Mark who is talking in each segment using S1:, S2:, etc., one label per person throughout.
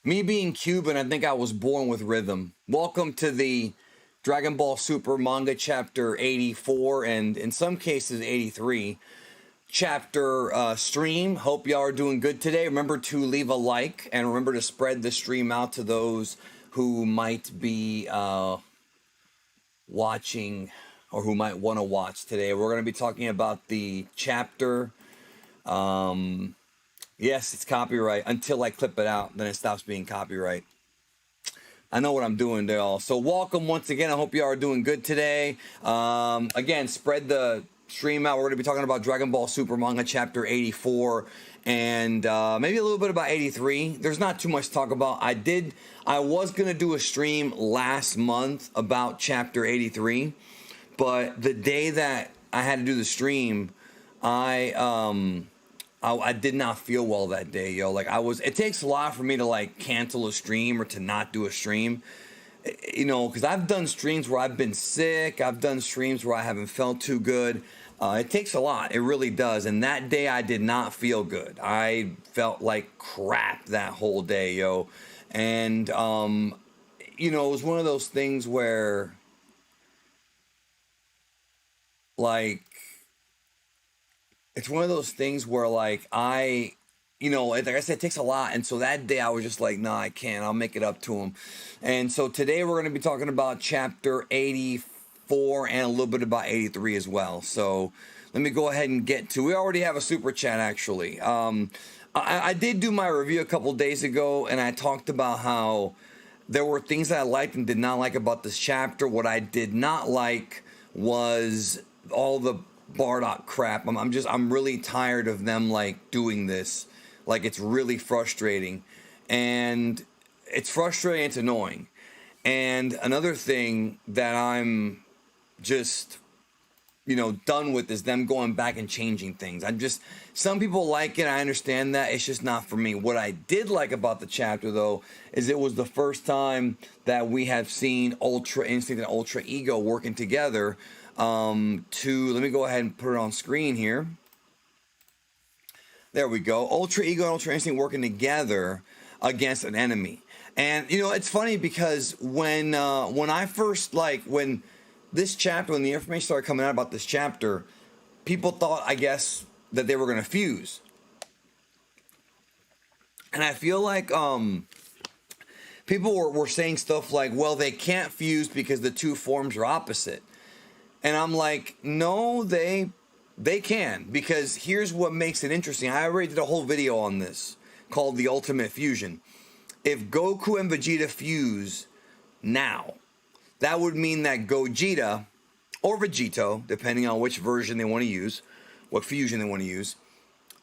S1: Me being Cuban, I think I was born with rhythm. Welcome to the Dragon Ball Super Manga Chapter 84, and in some cases 83 chapter stream. Hope y'all are doing good today. Remember to leave a like and remember to spread the stream out to those who might be watching or who might want to watch today. We're going to be talking about the chapter. Yes, it's copyright until I clip it out. Then it stops being copyright. I know what I'm doing there, all. So welcome once again. I hope you are doing good today. Again, spread the stream out. We're going to be talking about Dragon Ball Super Manga Chapter 84 and maybe a little bit about 83. There's not too much to talk about. I was going to do a stream last month about Chapter 83, but the day that I had to do the stream, I did not feel well that day, yo. Like it takes a lot for me to like cancel a stream or to not do a stream, you know, because I've done streams where I've been sick. I've done streams where I haven't felt too good. It takes a lot. It really does. And that day I did not feel good. I felt like crap that whole day, yo. And, you know, it was one of those things where like, it's one of those things where, like, you know, like I said, it takes a lot. And so that day I was just like, nah, I can't. I'll make it up to him. And so today we're going to be talking about Chapter 84 and a little bit about 83 as well. So let me go ahead and get to, we already have a super chat, actually. I did do my review a couple days ago, and I talked about how there were things that I liked and did not like about this chapter. What I did not like was all the Bardock crap. I'm really tired of them like doing this. Like, it's really frustrating, and it's frustrating. It's annoying. And another thing that I'm just, you know, done with is them going back and changing things. Some people like it. I understand that. It's just not for me. What I did like about the chapter, though, is it was the first time that we have seen Ultra Instinct and Ultra Ego working together. Let me go ahead and put it on screen here. There we go. Ultra Ego and Ultra Instinct working together against an enemy. And, you know, it's funny because when I first, like, when this chapter, when the information started coming out about this chapter, people thought, I guess, that they were going to fuse. And I feel like people were saying stuff like, well, they can't fuse because the two forms are opposite. And I'm like, no, they can, because here's what makes it interesting. I already did a whole video on this called The Ultimate Fusion. If Goku and Vegeta fuse now, that would mean that Gogeta or Vegeto, depending on which version they want to use, what fusion they want to use,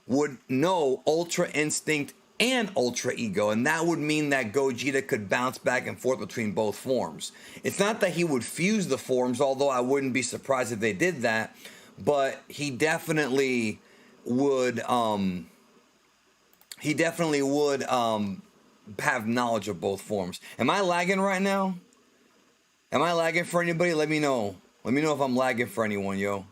S1: would know Ultra Instinct and Ultra Ego, and that would mean that Gogeta could bounce back and forth between both forms. It's not that he would fuse the forms, although I wouldn't be surprised if they did that, but he definitely would have knowledge of both forms. Am I lagging right now? Am I lagging for anybody? Let me know. Let me know if I'm lagging for anyone, yo.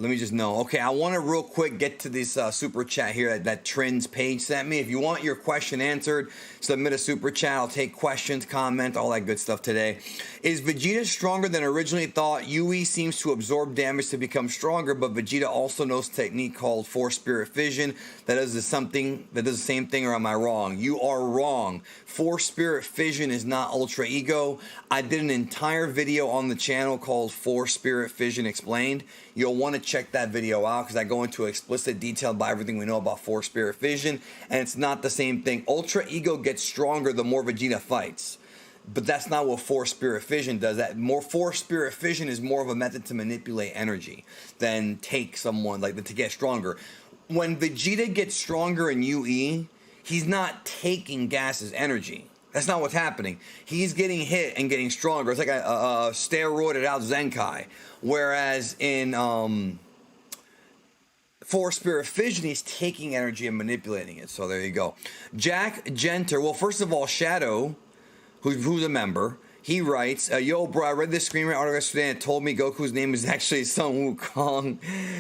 S1: Let me just know. Okay, I want to real quick get to this super chat here that Trins page sent me. If you want your question answered, submit a super chat. I'll take questions, comment, all that good stuff today. Is Vegeta stronger than originally thought? Yui seems to absorb damage to become stronger, but Vegeta also knows a technique called Force Spirit Fission that does the same thing, or am I wrong? You are wrong. Force Spirit Fission is not Ultra Ego. I did an entire video on the channel called Force Spirit Fission Explained. You'll want to check that video out because I go into explicit detail about everything we know about Force Spirit Fission, and it's not the same thing. Ultra Ego gets stronger the more Vegeta fights, but that's not what Force Spirit Fission does. Force Spirit Fission is more of a method to manipulate energy than take someone, like, to get stronger. When Vegeta gets stronger in UE, he's not taking Gas's energy. That's not what's happening. He's getting hit and getting stronger. It's like a steroided out Zenkai. Whereas in Force Spirit Fission, he's taking energy and manipulating it. So there you go. Jack Genter. Well, first of all, Shadow, who's a member, He writes, yo, bro, I read this screenwriter article yesterday and it told me Goku's name is actually Sun Wukong.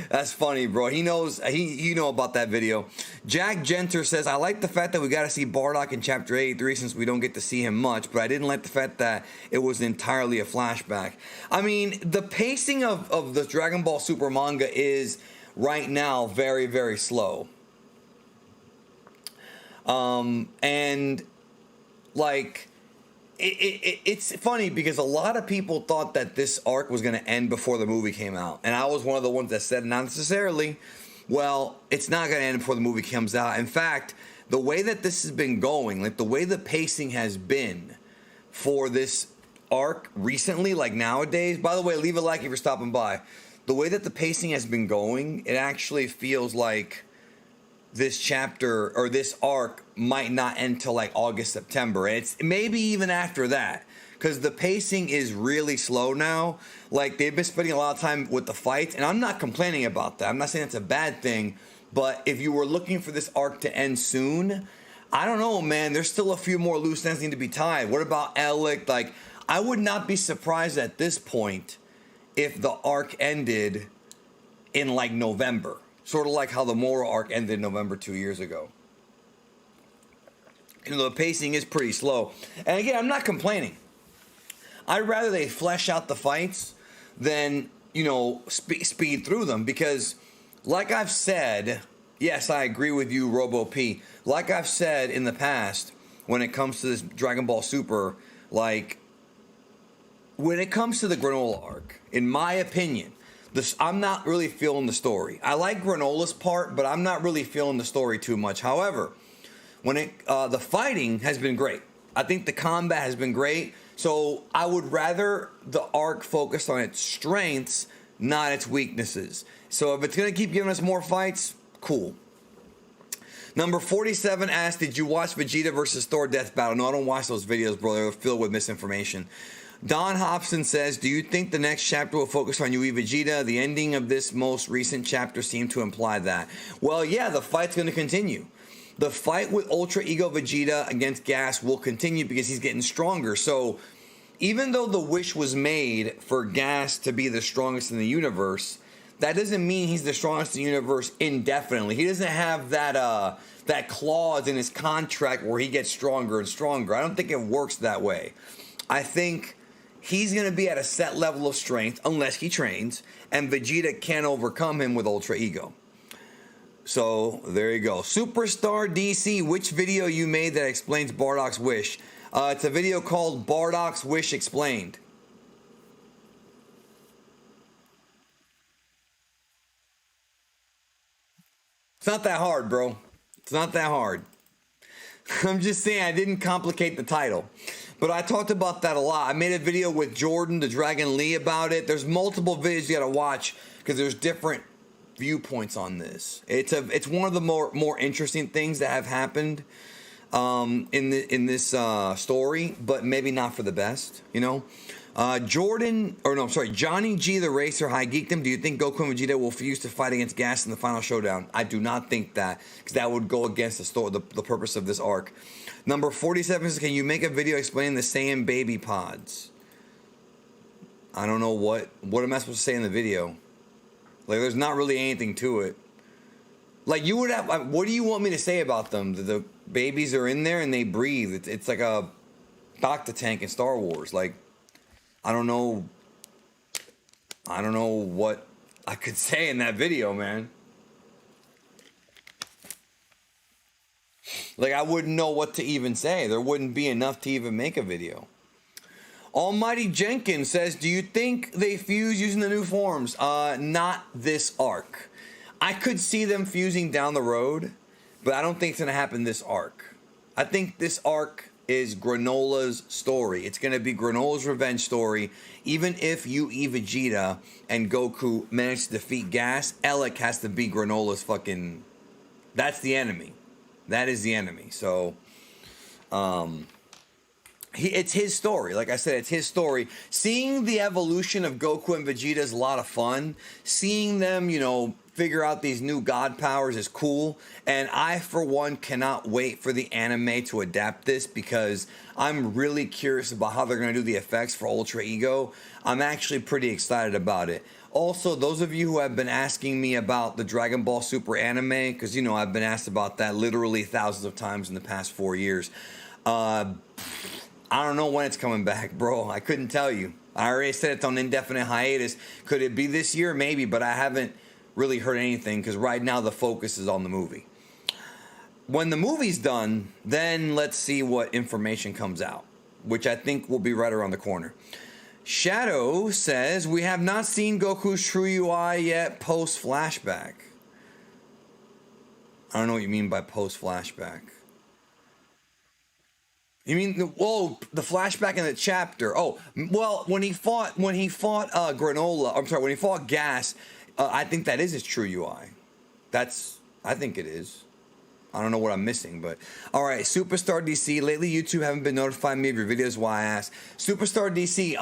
S1: That's funny, bro. He knows, you know about that video. Jack Genter says, I like the fact that we got to see Bardock in Chapter 83 since we don't get to see him much, but I didn't like the fact that it was entirely a flashback. I mean, the pacing of the Dragon Ball Super manga is right now very, very slow. And, like... It's funny because a lot of people thought that this arc was going to end before the movie came out. And I was one of the ones that said not necessarily. Well, it's not going to end before the movie comes out. In fact, the way that this has been going, like the way the pacing has been for this arc recently, like nowadays. By the way, leave a like if you're stopping by. The way that the pacing has been going, it actually feels like this chapter or this arc might not end till like August, September. And it's maybe even after that, because the pacing is really slow now. Like, they've been spending a lot of time with the fights, and I'm not complaining about that. I'm not saying it's a bad thing, but if you were looking for this arc to end soon, I don't know, man. There's still a few more loose ends need to be tied. What about Alec? Like, I would not be surprised at this point if the arc ended in like November. Sort of like how the Mora arc ended in November 2 years ago. You know, the pacing is pretty slow. And again, I'm not complaining. I'd rather they flesh out the fights than, you know, speed through them. Because, like I've said, yes, I agree with you, Robo P. Like I've said in the past, when it comes to this Dragon Ball Super, like, when it comes to the Granola arc, in my opinion, I'm not really feeling the story. I like Granola's part, but I'm not really feeling the story too much. However, when the fighting has been great. I think the combat has been great. So I would rather the arc focus on its strengths, not its weaknesses. So if it's going to keep giving us more fights, cool. Number 47 asked, did you watch Vegeta versus Thor Death Battle? No, I don't watch those videos, bro. They're filled with misinformation. Don Hobson says, do you think the next chapter will focus on Yui Vegeta? The ending of this most recent chapter seemed to imply that. Well, yeah, the fight's going to continue. The fight with Ultra Ego Vegeta against Gas will continue because he's getting stronger. So even though the wish was made for Gas to be the strongest in the universe, that doesn't mean he's the strongest in the universe indefinitely. He doesn't have that clause in his contract where he gets stronger and stronger. I don't think it works that way. I think he's going to be at a set level of strength unless he trains, and Vegeta can't overcome him with Ultra Ego. So, there you go. Superstar DC, which video you made that explains Bardock's wish? It's a video called Bardock's Wish Explained. It's not that hard, bro. It's not that hard. I'm just saying I didn't complicate the title. But I talked about that a lot. I made a video with Jordan, the Dragon Lee, about it. There's multiple videos you gotta watch because there's different viewpoints on this. It's one of the more interesting things that have happened in this story, but maybe not for the best, you know. Johnny G the Racer, High Geekdom. Do you think Goku and Vegeta will fuse to fight against Gas in the final showdown? I do not think that, because that would go against the purpose of this arc. Number 47 says, can you make a video explaining the Saiyan baby pods? I don't know what am I supposed to say in the video? Like, there's not really anything to it. Like, you would have, what do you want me to say about them? The babies are in there and they breathe. It's like a Bacta tank in Star Wars. Like, I don't know what I could say in that video, man. Like, I wouldn't know what to even say. There wouldn't be enough to even make a video. Almighty Jenkins says, do you think they fuse using the new forms? Not this arc. I could see them fusing down the road, but I don't think it's going to happen this arc. I think this arc is Granola's story. It's going to be Granola's revenge story. Even if Yui Vegeta and Goku manage to defeat Gas, Alec has to be Granola's fucking... That's the enemy. That is the enemy. So, it's his story. Like I said, it's his story. Seeing the evolution of Goku and Vegeta is a lot of fun. Seeing them, you know, figure out these new god powers is cool. And I, for one, cannot wait for the anime to adapt this because I'm really curious about how they're going to do the effects for Ultra Ego. I'm actually pretty excited about it. Also, those of you who have been asking me about the Dragon Ball Super anime, because, you know, I've been asked about that literally thousands of times in the past 4 years. I don't know when it's coming back, bro. I couldn't tell you. I already said it's on indefinite hiatus. Could it be this year? Maybe, but I haven't really heard anything because right now the focus is on the movie. When the movie's done, then let's see what information comes out, which I think will be right around the corner. Shadow says, we have not seen Goku's true UI yet post-flashback. I don't know what you mean by post-flashback. You mean the flashback in the chapter? Oh, well, when he fought Granola, I'm sorry, when he fought Gas, I think that is his true UI. I think it is. I don't know what I'm missing, but all right. Superstar DC. Lately, YouTube haven't been notifying me of your videos. Why I asked. Superstar DC.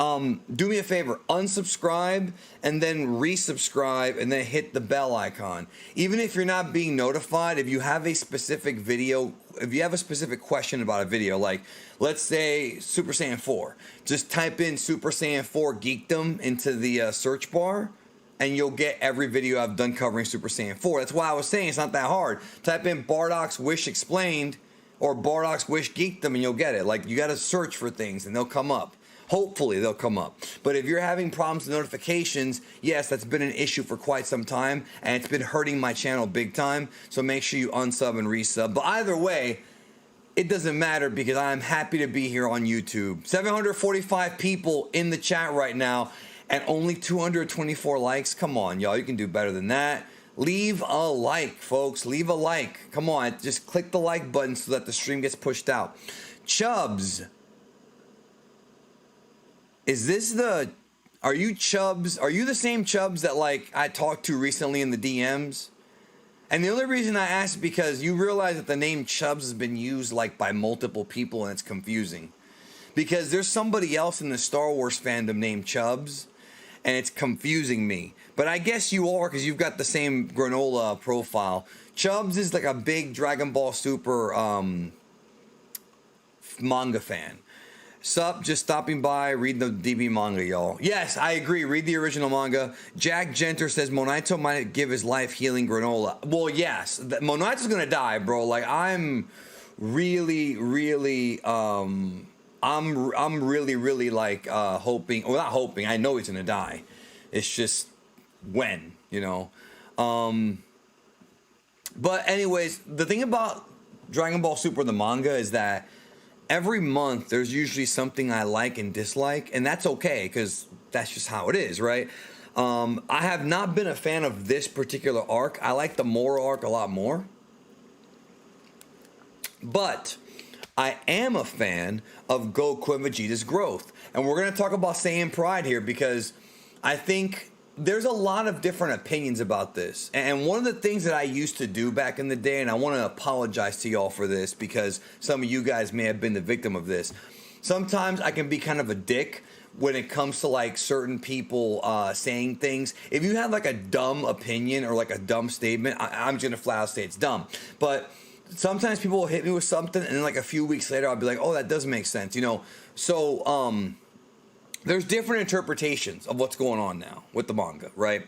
S1: Do me a favor. Unsubscribe and then resubscribe and then hit the bell icon. Even if you're not being notified, if you have a specific video, if you have a specific question about a video, like let's say Super Saiyan 4, just type in Super Saiyan 4 Geekdom into the search bar. And you'll get every video I've done covering Super Saiyan 4. That's why I was saying it's not that hard. Type in Bardock's Wish Explained or Bardock's Wish Geekdom and you'll get it. Like, you got to search for things and they'll come up. Hopefully they'll come up. But if you're having problems with notifications, yes, that's been an issue for quite some time. And it's been hurting my channel big time. So make sure you unsub and resub. But either way, it doesn't matter because I'm happy to be here on YouTube. 745 people in the chat right now. And only 224 likes. Come on, y'all. You can do better than that. Leave a like, folks. Leave a like. Come on. Just click the like button so that the stream gets pushed out. Chubbs. Is this the... Are you Chubbs? Are you the same Chubbs that, like, I talked to recently in the DMs? And the only reason I asked is because you realize that the name Chubbs has been used, like, by multiple people and it's confusing. Because there's somebody else in the Star Wars fandom named Chubbs. And it's confusing me. But I guess you are because you've got the same Granola profile. Chubbs is like a big Dragon Ball Super manga fan. Sup, just stopping by, read the DB manga, y'all. Yes, I agree. Read the original manga. Jack Genter says Monito might give his life healing Granola. Well, yes. Monito's going to die, bro. Like, I'm really, really... I'm really like hoping, well, not hoping, I know he's gonna die. It's just when, you know. But anyways, the thing about Dragon Ball Super the manga is that every month there's usually something I like and dislike, and that's okay because that's just how it is, right? I have not been a fan of this particular arc. I like the Moro arc a lot more. But I am a fan of Goku and Vegeta's growth. And we're going to talk about Saiyan Pride here because I think there's a lot of different opinions about this. And one of the things that I used to do back in the day, and I want to apologize to y'all for this because some of you guys may have been the victim of this. Sometimes I can be kind of a dick when it comes to like certain people saying things. If you have like a dumb opinion or like a dumb statement, I'm just going to flat out say it's dumb. But sometimes people will hit me with something and then like a few weeks later I'll be like, oh, that does make sense, you know. So there's different interpretations of what's going on now with the manga, right?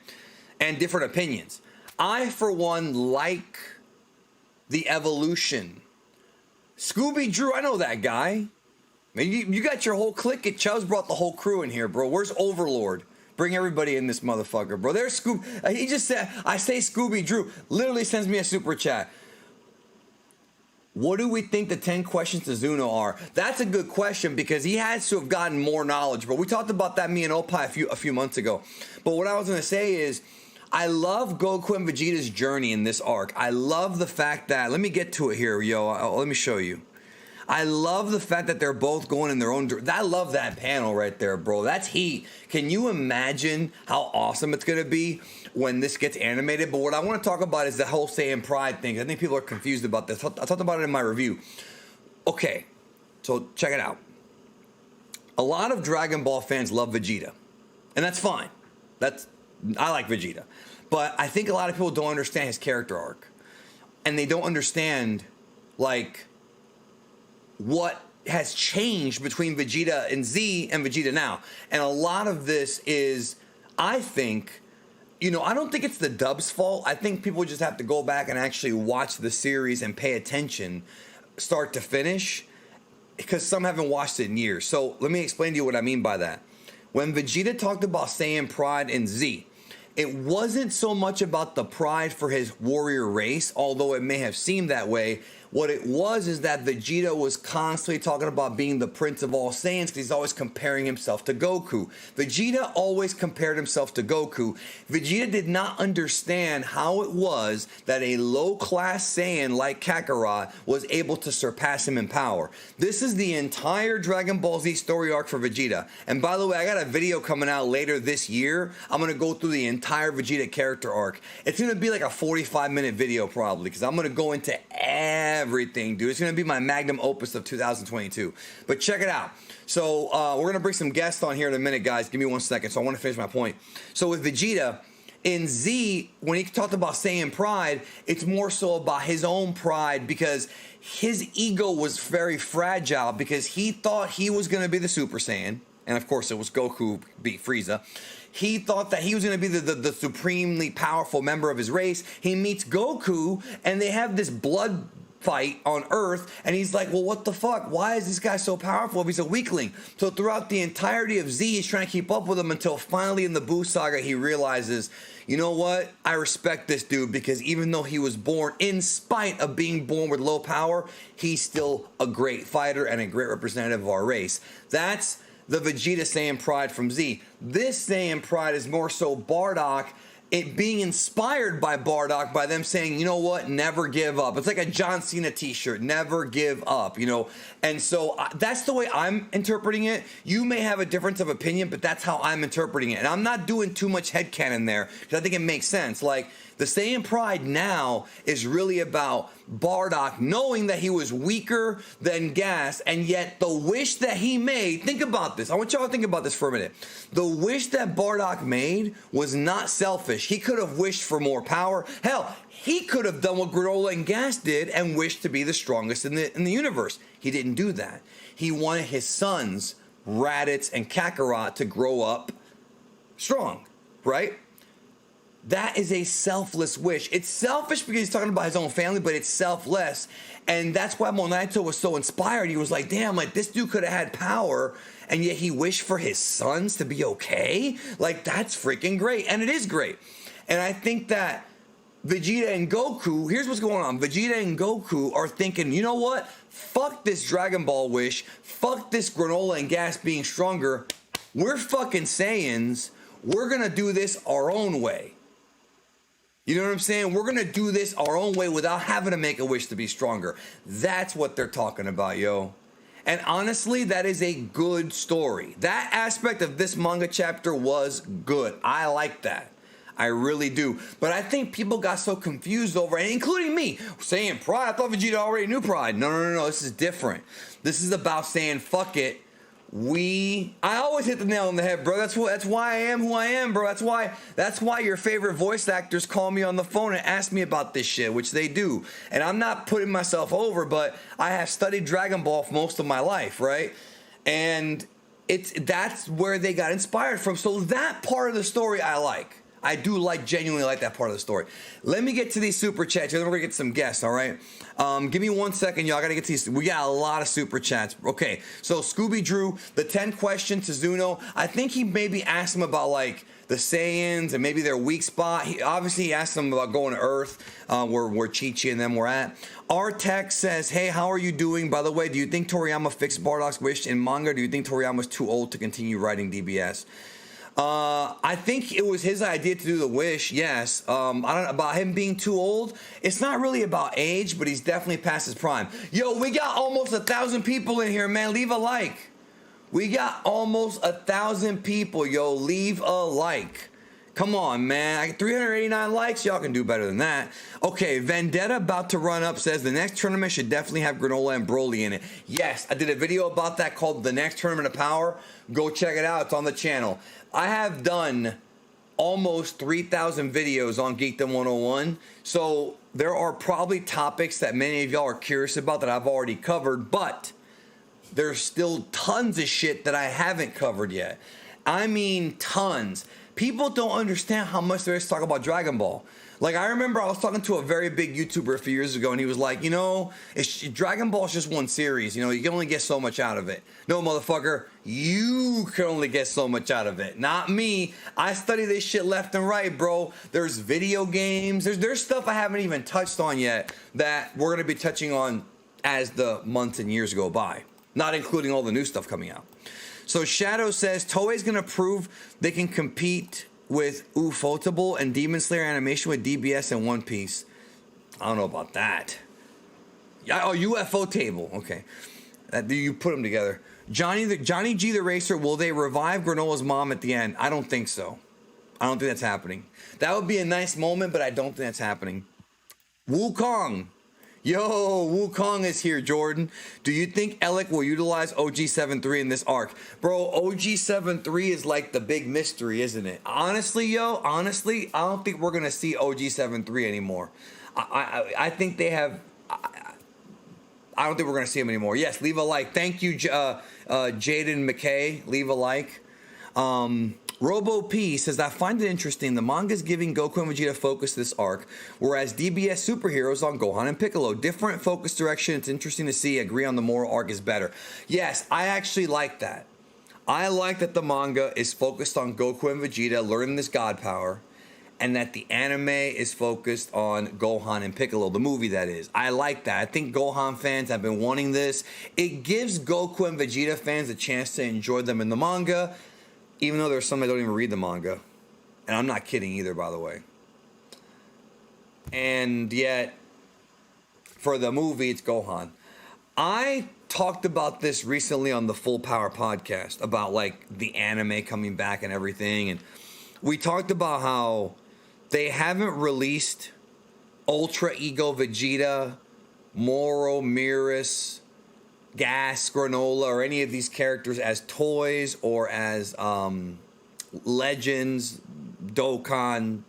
S1: And different opinions. I, for one, like the evolution. Scooby Drew, I know that guy. Man, you got your whole clique. Chubbs brought the whole crew in here, bro. Where's Overlord? Bring everybody in this motherfucker, bro. There's he just said, I say Scooby Drew. Literally sends me a super chat. What do we think the 10 questions to Zuno are? That's a good question because he has to have gotten more knowledge. But we talked about that, me and Opie, a few months ago. But what I was going to say is, I love Goku and Vegeta's journey in this arc. I love the fact that, let me get to it here, yo. Let me show you. I love the fact that they're both going in their own direction. I love that panel right there, bro. That's heat. Can you imagine how awesome it's going to be when this gets animated? But what I want to talk about is the whole Saiyan Pride thing. I think people are confused about this. I talked about it in my review. Okay, so check it out. a lot of Dragon Ball fans love Vegeta, and that's fine. I like Vegeta, but I think a lot of people don't understand his character arc, and they don't understand like what has changed between Vegeta and Z and Vegeta now. And a lot of this is, I think, you know, I don't think it's the dub's fault. I think people just have to go back and actually watch the series and pay attention start to finish, because some haven't watched it in years. So let me explain to you what I mean by that. When Vegeta talked about Saiyan pride in Z, it wasn't so much about the pride for his warrior race, although it may have seemed that way. What it was is that Vegeta was constantly talking about being the prince of all Saiyans because he's always comparing himself to Goku. Vegeta always compared himself to Goku. Vegeta did not understand how it was that a low-class Saiyan like Kakarot was able to surpass him in power. This is the entire Dragon Ball Z story arc for Vegeta. And by the way, I got a video coming out later this year. I'm going to go through the entire Vegeta character arc. It's going to be like a 45-minute video probably, because I'm going to go into everything, dude. It's going to be my magnum opus of 2022. But check it out. So we're going to bring some guests on here in a minute, guys. Give me 1 second. So I want to finish my point. So with Vegeta, in Z, when he talked about Saiyan pride, it's more so about his own pride, because his ego was very fragile, because he thought he was going to be the Super Saiyan. And of course, it was Goku beat Frieza. He thought that he was going to be the supremely powerful member of his race. He meets Goku, and they have this blood fight on Earth, and he's like, well, what the fuck? Why is this guy so powerful if he's a weakling? So throughout the entirety of Z, he's trying to keep up with him until finally in the Buu Saga, he realizes, you know what? I respect this dude, because even though he was born, in spite of being born with low power, he's still a great fighter and a great representative of our race. That's the Vegeta Saiyan pride from Z. This Saiyan pride is more so Bardock, it being inspired by Bardock, by them saying, you know what, never give up. It's like a John Cena t-shirt, never give up, you know. And so that's the way I'm interpreting it. You may have a difference of opinion, but that's how I'm interpreting it. And I'm not doing too much headcanon there, because I think it makes sense. Like, the Saiyan pride now is really about Bardock knowing that he was weaker than Gas, and yet the wish that he made, think about this. I want y'all to think about this for a minute. The wish that Bardock made was not selfish. He could have wished for more power. Hell, he could have done what Granola and Gas did and wished to be the strongest in the universe. He didn't do that. He wanted his sons, Raditz and Kakarot, to grow up strong, right? That is a selfless wish. It's selfish because he's talking about his own family, but it's selfless. And that's why Monaito was so inspired. He was like, damn, like, this dude could have had power, and yet he wished for his sons to be okay. Like, that's freaking great. And it is great. And I think that Vegeta and Goku, here's what's going on. Vegeta and Goku are thinking, you know what? Fuck this Dragon Ball wish. Fuck this Granola and Gas being stronger. We're fucking Saiyans. We're going to do this our own way. You know what I'm saying? We're going to do this our own way without having to make a wish to be stronger. That's what they're talking about, yo. And honestly, that is a good story. That aspect of this manga chapter was good. I like that. I really do. But I think people got so confused over it, including me, saying pride. I thought Vegeta already knew pride. No. This is different. This is about saying, fuck it. I always hit the nail on the head, bro. That's why I am who I am, bro. That's why your favorite voice actors call me on the phone and ask me about this shit, which they do. And I'm not putting myself over, but I have studied Dragon Ball for most of my life, right? And that's where they got inspired from. So that part of the story I like. I do genuinely like that part of the story. Let me get to these super chats. Then we're going to get some guests, all right? Give me 1 second, y'all. I got to get to these. We got a lot of super chats. Okay, so Scooby Drew, the 10 questions to Zuno. I think he maybe asked him about, like, the Saiyans and maybe their weak spot. He asked them about going to Earth, where Chi-Chi and them were at. Our tech says, hey, how are you doing? By the way, do you think Toriyama fixed Bardock's wish in manga? Or do you think Toriyama's too old to continue writing DBS? I think it was his idea to do the wish, yes. I don't know about him being too old. It's not really about age, but he's definitely past his prime. Yo, we got almost 1,000 people in here, man. Leave a like. We got almost 1,000 people, yo. Leave a like. Come on, man. I get 389 likes. Y'all can do better than that. Okay, Vendetta about to run up says the next tournament should definitely have Granola and Broly in it. Yes, I did a video about that called The Next Tournament of Power. Go check it out. It's on the channel. I have done almost 3,000 videos on Geekdom 101. So there are probably topics that many of y'all are curious about that I've already covered, but there's still tons of shit that I haven't covered yet. I mean, tons. People don't understand how much there is to talk about Dragon Ball. Like, I remember I was talking to a very big YouTuber a few years ago, and he was like, you know, Dragon Ball is just one series. You know, you can only get so much out of it. No, motherfucker, you can only get so much out of it. Not me. I study this shit left and right, bro. There's video games. There's stuff I haven't even touched on yet that we're going to be touching on as the months and years go by. Not including all the new stuff coming out. So Shadow says, Toei's going to prove they can compete with Ufotable and Demon Slayer animation with DBS and One Piece. I don't know about that. Oh, UFO Table. Okay. You put them together. Johnny G the Racer, will they revive Granola's mom at the end? I don't think so. I don't think that's happening. That would be a nice moment, but I don't think that's happening. Wukong. Yo, Wukong is here, Jordan. Do you think Alec will utilize OG-73 in this arc? Bro, OG-73 is like the big mystery, isn't it? Honestly, I don't think we're going to see OG-73 anymore. I think they have... I don't think we're going to see him anymore. Yes, leave a like. Thank you, Jaden McKay. Leave a like. Robo P says, I find it interesting. The manga's giving Goku and Vegeta focus this arc, whereas DBS superheroes on Gohan and Piccolo. Different focus direction. It's interesting to see. Agree on the moral arc is better. Yes, I actually like that. I like that the manga is focused on Goku and Vegeta learning this god power, and that the anime is focused on Gohan and Piccolo, the movie that is. I like that. I think Gohan fans have been wanting this. It gives Goku and Vegeta fans a chance to enjoy them in the manga, even though there's some that don't even read the manga. And I'm not kidding either, by the way. And yet, for the movie, it's Gohan. I talked about this recently on the Full Power podcast, about like the anime coming back and everything. And we talked about how they haven't released Ultra Ego Vegeta, Moro, Mirus, Gas, Granola, or any of these characters as toys or as legends, Dokkan,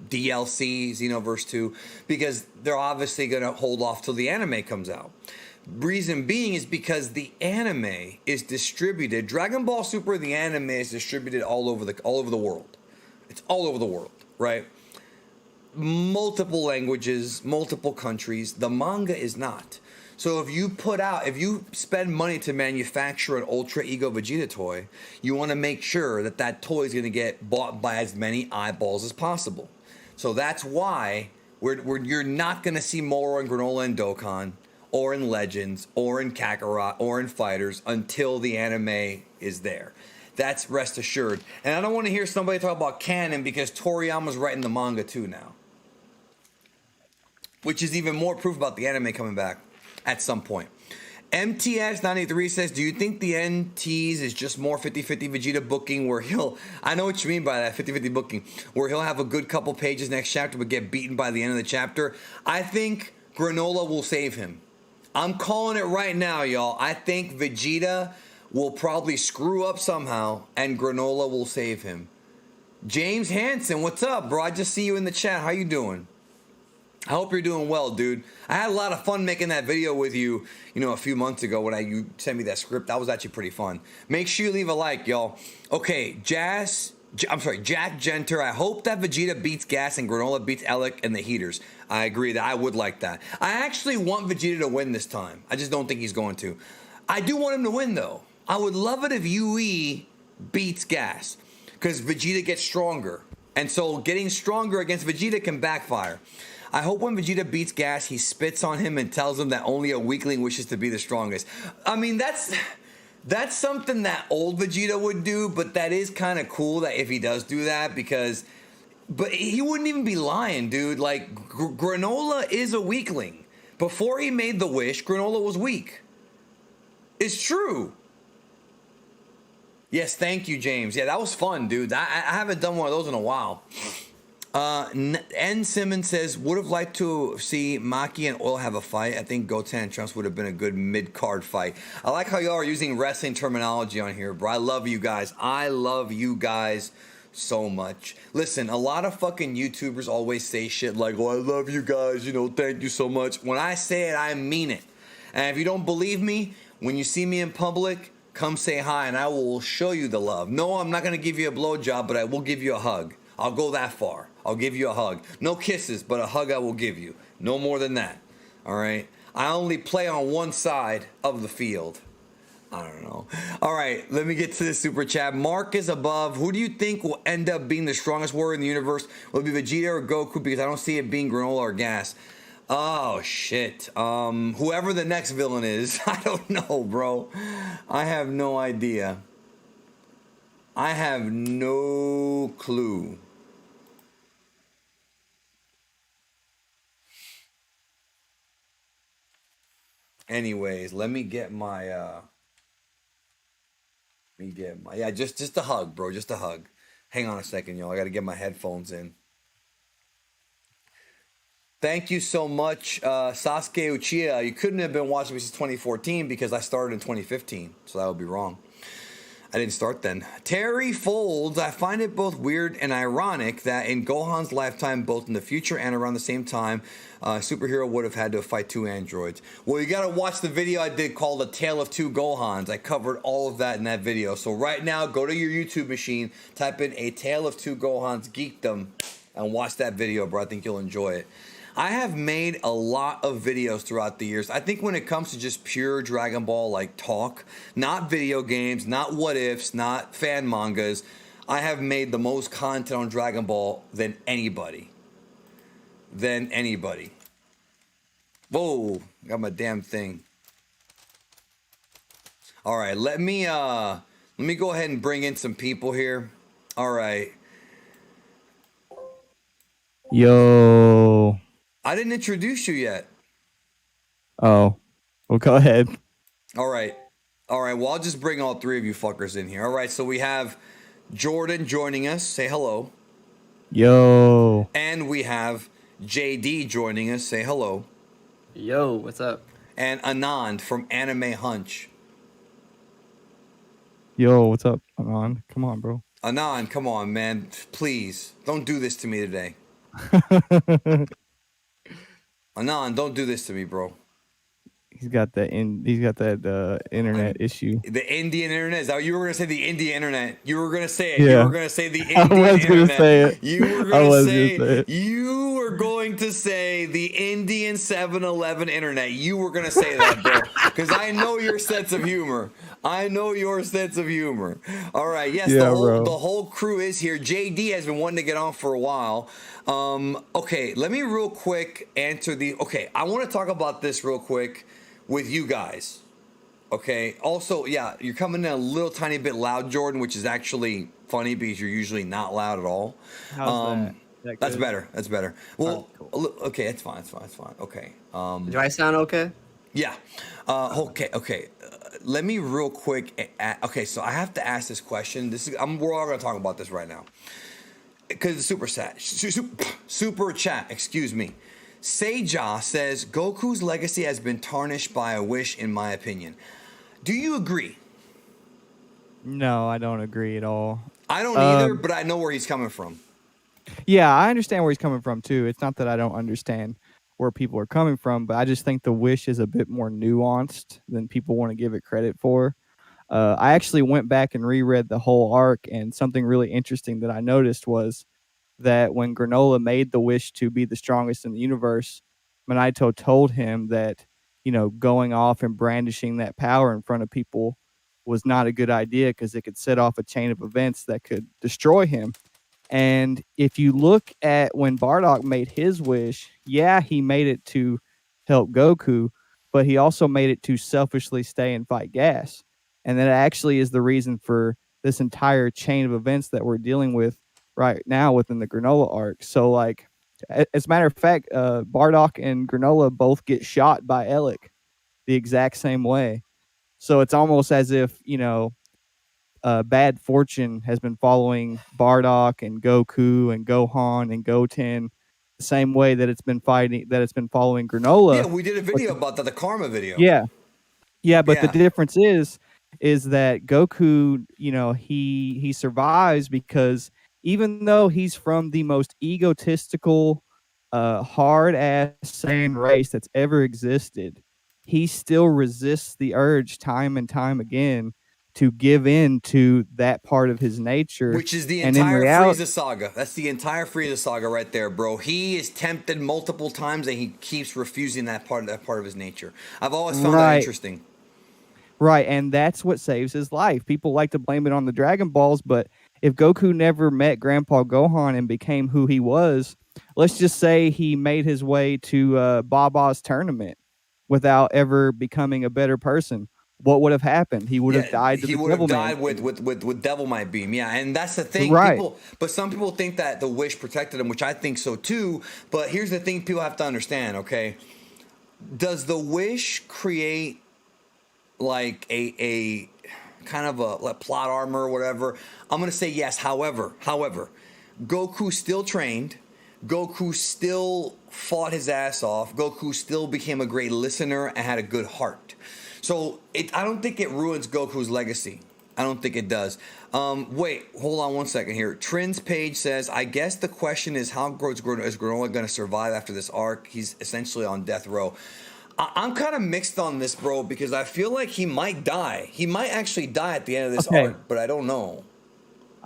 S1: DLC, Xenoverse 2, because they're obviously going to hold off till the anime comes out. Reason being is because the anime is distributed. Dragon Ball Super, the anime is distributed all over the world. It's all over the world, right? Multiple languages, multiple countries. The manga is not. So if you spend money to manufacture an Ultra Ego Vegeta toy, you want to make sure that that toy is going to get bought by as many eyeballs as possible. So that's why you're not going to see Moro and Granola and Dokkan, or in Legends, or in Kakarot, or in Fighters until the anime is there. That's rest assured. And I don't want to hear somebody talk about canon because Toriyama's writing the manga too now, which is even more proof about the anime coming back at some point. MTS93 says, do you think the NTs is just more 50-50 Vegeta booking where I know what you mean by that, 50-50 booking, where he'll have a good couple pages next chapter but get beaten by the end of the chapter? I think Granola will save him. I'm calling it right now, y'all. I think Vegeta will probably screw up somehow and Granola will save him. James Hansen, what's up, bro? I just see you in the chat. How you doing? I hope you're doing well, dude. I had a lot of fun making that video with you, a few months ago when you sent me that script. That was actually pretty fun. Make sure you leave a like, y'all. Okay, Jack Genter. I hope that Vegeta beats Gas and Granola beats Alec and the Heeters. I agree that I would like that. I actually want Vegeta to win this time. I just don't think he's going to. I do want him to win, though. I would love it if UE beats Gas, because Vegeta gets stronger. And so getting stronger against Vegeta can backfire. I hope when Vegeta beats Gas, he spits on him and tells him that only a weakling wishes to be the strongest. I mean, that's something that old Vegeta would do, but that is kind of cool that if he does do that, but he wouldn't even be lying, dude. Like, Granola is a weakling. Before he made the wish, Granola was weak. It's true. Yes, thank you, James. Yeah, that was fun, dude. I haven't done one of those in a while. N. Simmons says, would have liked to see Maki and Oil have a fight. I think Goten and Trunks would have been a good mid-card fight. I like how y'all are using wrestling terminology on here, bro. I love you guys. I love you guys so much. Listen, a lot of fucking YouTubers always say shit like, oh, I love you guys, thank you so much. When I say it, I mean it. And if you don't believe me, when you see me in public, come say hi and I will show you the love. No, I'm not going to give you a blowjob, but I will give you a hug. I'll go that far. I'll give you a hug. No kisses, but a hug I will give you. No more than that. All right? I only play on one side of the field. I don't know. All right, let me get to the super chat. Mark is above. Who do you think will end up being the strongest warrior in the universe? Will it be Vegeta or Goku? Because I don't see it being Granola or Gas. Oh, shit. Whoever the next villain is. I don't know, bro. I have no idea. I have no clue. Anyways, let me get my yeah, just a hug, bro, just a hug. Hang on a second, y'all. I got to get my headphones in. Thank you so much, Sasuke Uchiha. You couldn't have been watching me since 2014 because I started in 2015, so that would be wrong. I didn't start then. Terry Folds, I find it both weird and ironic that in Gohan's lifetime, both in the future and around the same time, superhero would have had to fight two androids. Well, you gotta watch the video I did called A Tale of Two Gohans. I covered all of that in that video. So right now, go to your YouTube machine, type in A Tale of Two Gohans Geekdom, and watch that video, bro. I think you'll enjoy it. I have made a lot of videos throughout the years. I think when it comes to just pure Dragon Ball like talk, not video games, not what ifs, not fan mangas, I have made the most content on Dragon Ball than anybody. Whoa, got my damn thing. All right, let me go ahead and bring in some people here. All right.
S2: Yo.
S1: I didn't introduce you yet.
S2: Oh. Well, go ahead.
S1: All right. Well, I'll just bring all three of you fuckers in here. All right. So we have Jordan joining us. Say hello.
S2: Yo.
S1: And we have JD joining us. Say hello.
S3: Yo, what's up?
S1: And Anand from Anime Hunch.
S2: Yo, what's up, Anand? Come on, bro.
S1: Anand, come on, man. Please, don't do this to me today. Anand, don't do this to me, bro.
S2: He's got that internet issue.
S1: The Indian internet. Is that what you were gonna say? The Indian internet. You were gonna say it.
S2: Yeah.
S1: You were gonna say the Indian internet.
S2: I was gonna say it.
S1: You were gonna say you were going to say the Indian 7-Eleven internet. You were gonna say that, bro. Because I know your sense of humor. All right. Yes,
S2: yeah,
S1: the whole crew is here. JD has been wanting to get on for a while. Okay, let me real quick answer the. Okay, I want to talk about this real quick with you guys. Okay. Also, yeah, you're coming in a little tiny bit loud, Jordan, which is actually funny because you're usually not loud at all.
S2: How's that?
S1: That's better. Well,
S3: cool.
S1: Okay, it's fine. Okay.
S3: Do I sound okay?
S1: Yeah. Okay. Let me real quick. Okay, so I have to ask this question. We're all gonna talk about this right now because it's super chat. Excuse me. Seija says Goku's legacy has been tarnished by a wish, in my opinion. Do you agree?
S2: No, I don't agree at all.
S1: I don't either, but I know where he's coming from.
S2: Yeah, I understand where he's coming from too. It's not that I don't understand where people are coming from, but I just think the wish is a bit more nuanced than people want to give it credit for. I actually went back and reread the whole arc, and something really interesting that I noticed was that when Granola made the wish to be the strongest in the universe, Minato told him that, going off and brandishing that power in front of people was not a good idea because it could set off a chain of events that could destroy him. And if you look at when Bardock made his wish, yeah, he made it to help Goku, but he also made it to selfishly stay and fight Gas. And that actually is the reason for this entire chain of events that we're dealing with right now within the Granola arc. So, like, as a matter of fact, Bardock and Granola both get shot by Elec the exact same way. So it's almost as if, bad fortune has been following Bardock and Goku and Gohan and Goten the same way that it's been following
S1: Yeah,
S2: Granola.
S1: we did a
S2: But
S1: video about that, the karma video.
S2: yeah, yeah, but the
S1: Yeah.
S2: difference is that Goku, he survives because even though he's from the most egotistical, hard ass Saiyan race that's ever existed, he still resists the urge time and time again to give in to that part of his nature.
S1: Which is the
S2: And in
S1: entire
S2: reality,
S1: Frieza saga. That's the entire Frieza saga right there, bro. He is tempted multiple times and he keeps refusing that part of his nature. I've always found that
S2: right,
S1: interesting.
S2: right, and that's what saves his life. People like to blame it on the Dragon Balls, but if Goku never met Grandpa Gohan and became who he was, let's just say he made his way to Baba's tournament without ever becoming a better person. What would have happened? He would have
S1: Yeah,
S2: died to
S1: he
S2: the
S1: would have
S2: Devil Man
S1: died with,
S2: Beam.
S1: with Devil Might Beam. Yeah, and that's the thing.
S2: Right.
S1: But some people think that the wish protected him, which I think so too. But here's the thing people have to understand, okay? Does the wish create like a kind of a like plot armor or whatever? I'm gonna say yes. However, Goku still trained. Goku still fought his ass off. Goku still became a great listener and had a good heart. So I don't think it ruins Goku's legacy. I don't think it does. Wait, hold on one second here. Trin's page says, I guess the question is how is Granola going to survive after this arc? He's essentially on death row. I'm kind of mixed on this, bro, because I feel like he might die. He might actually die at the end of this
S2: Okay.
S1: arc, but I don't know.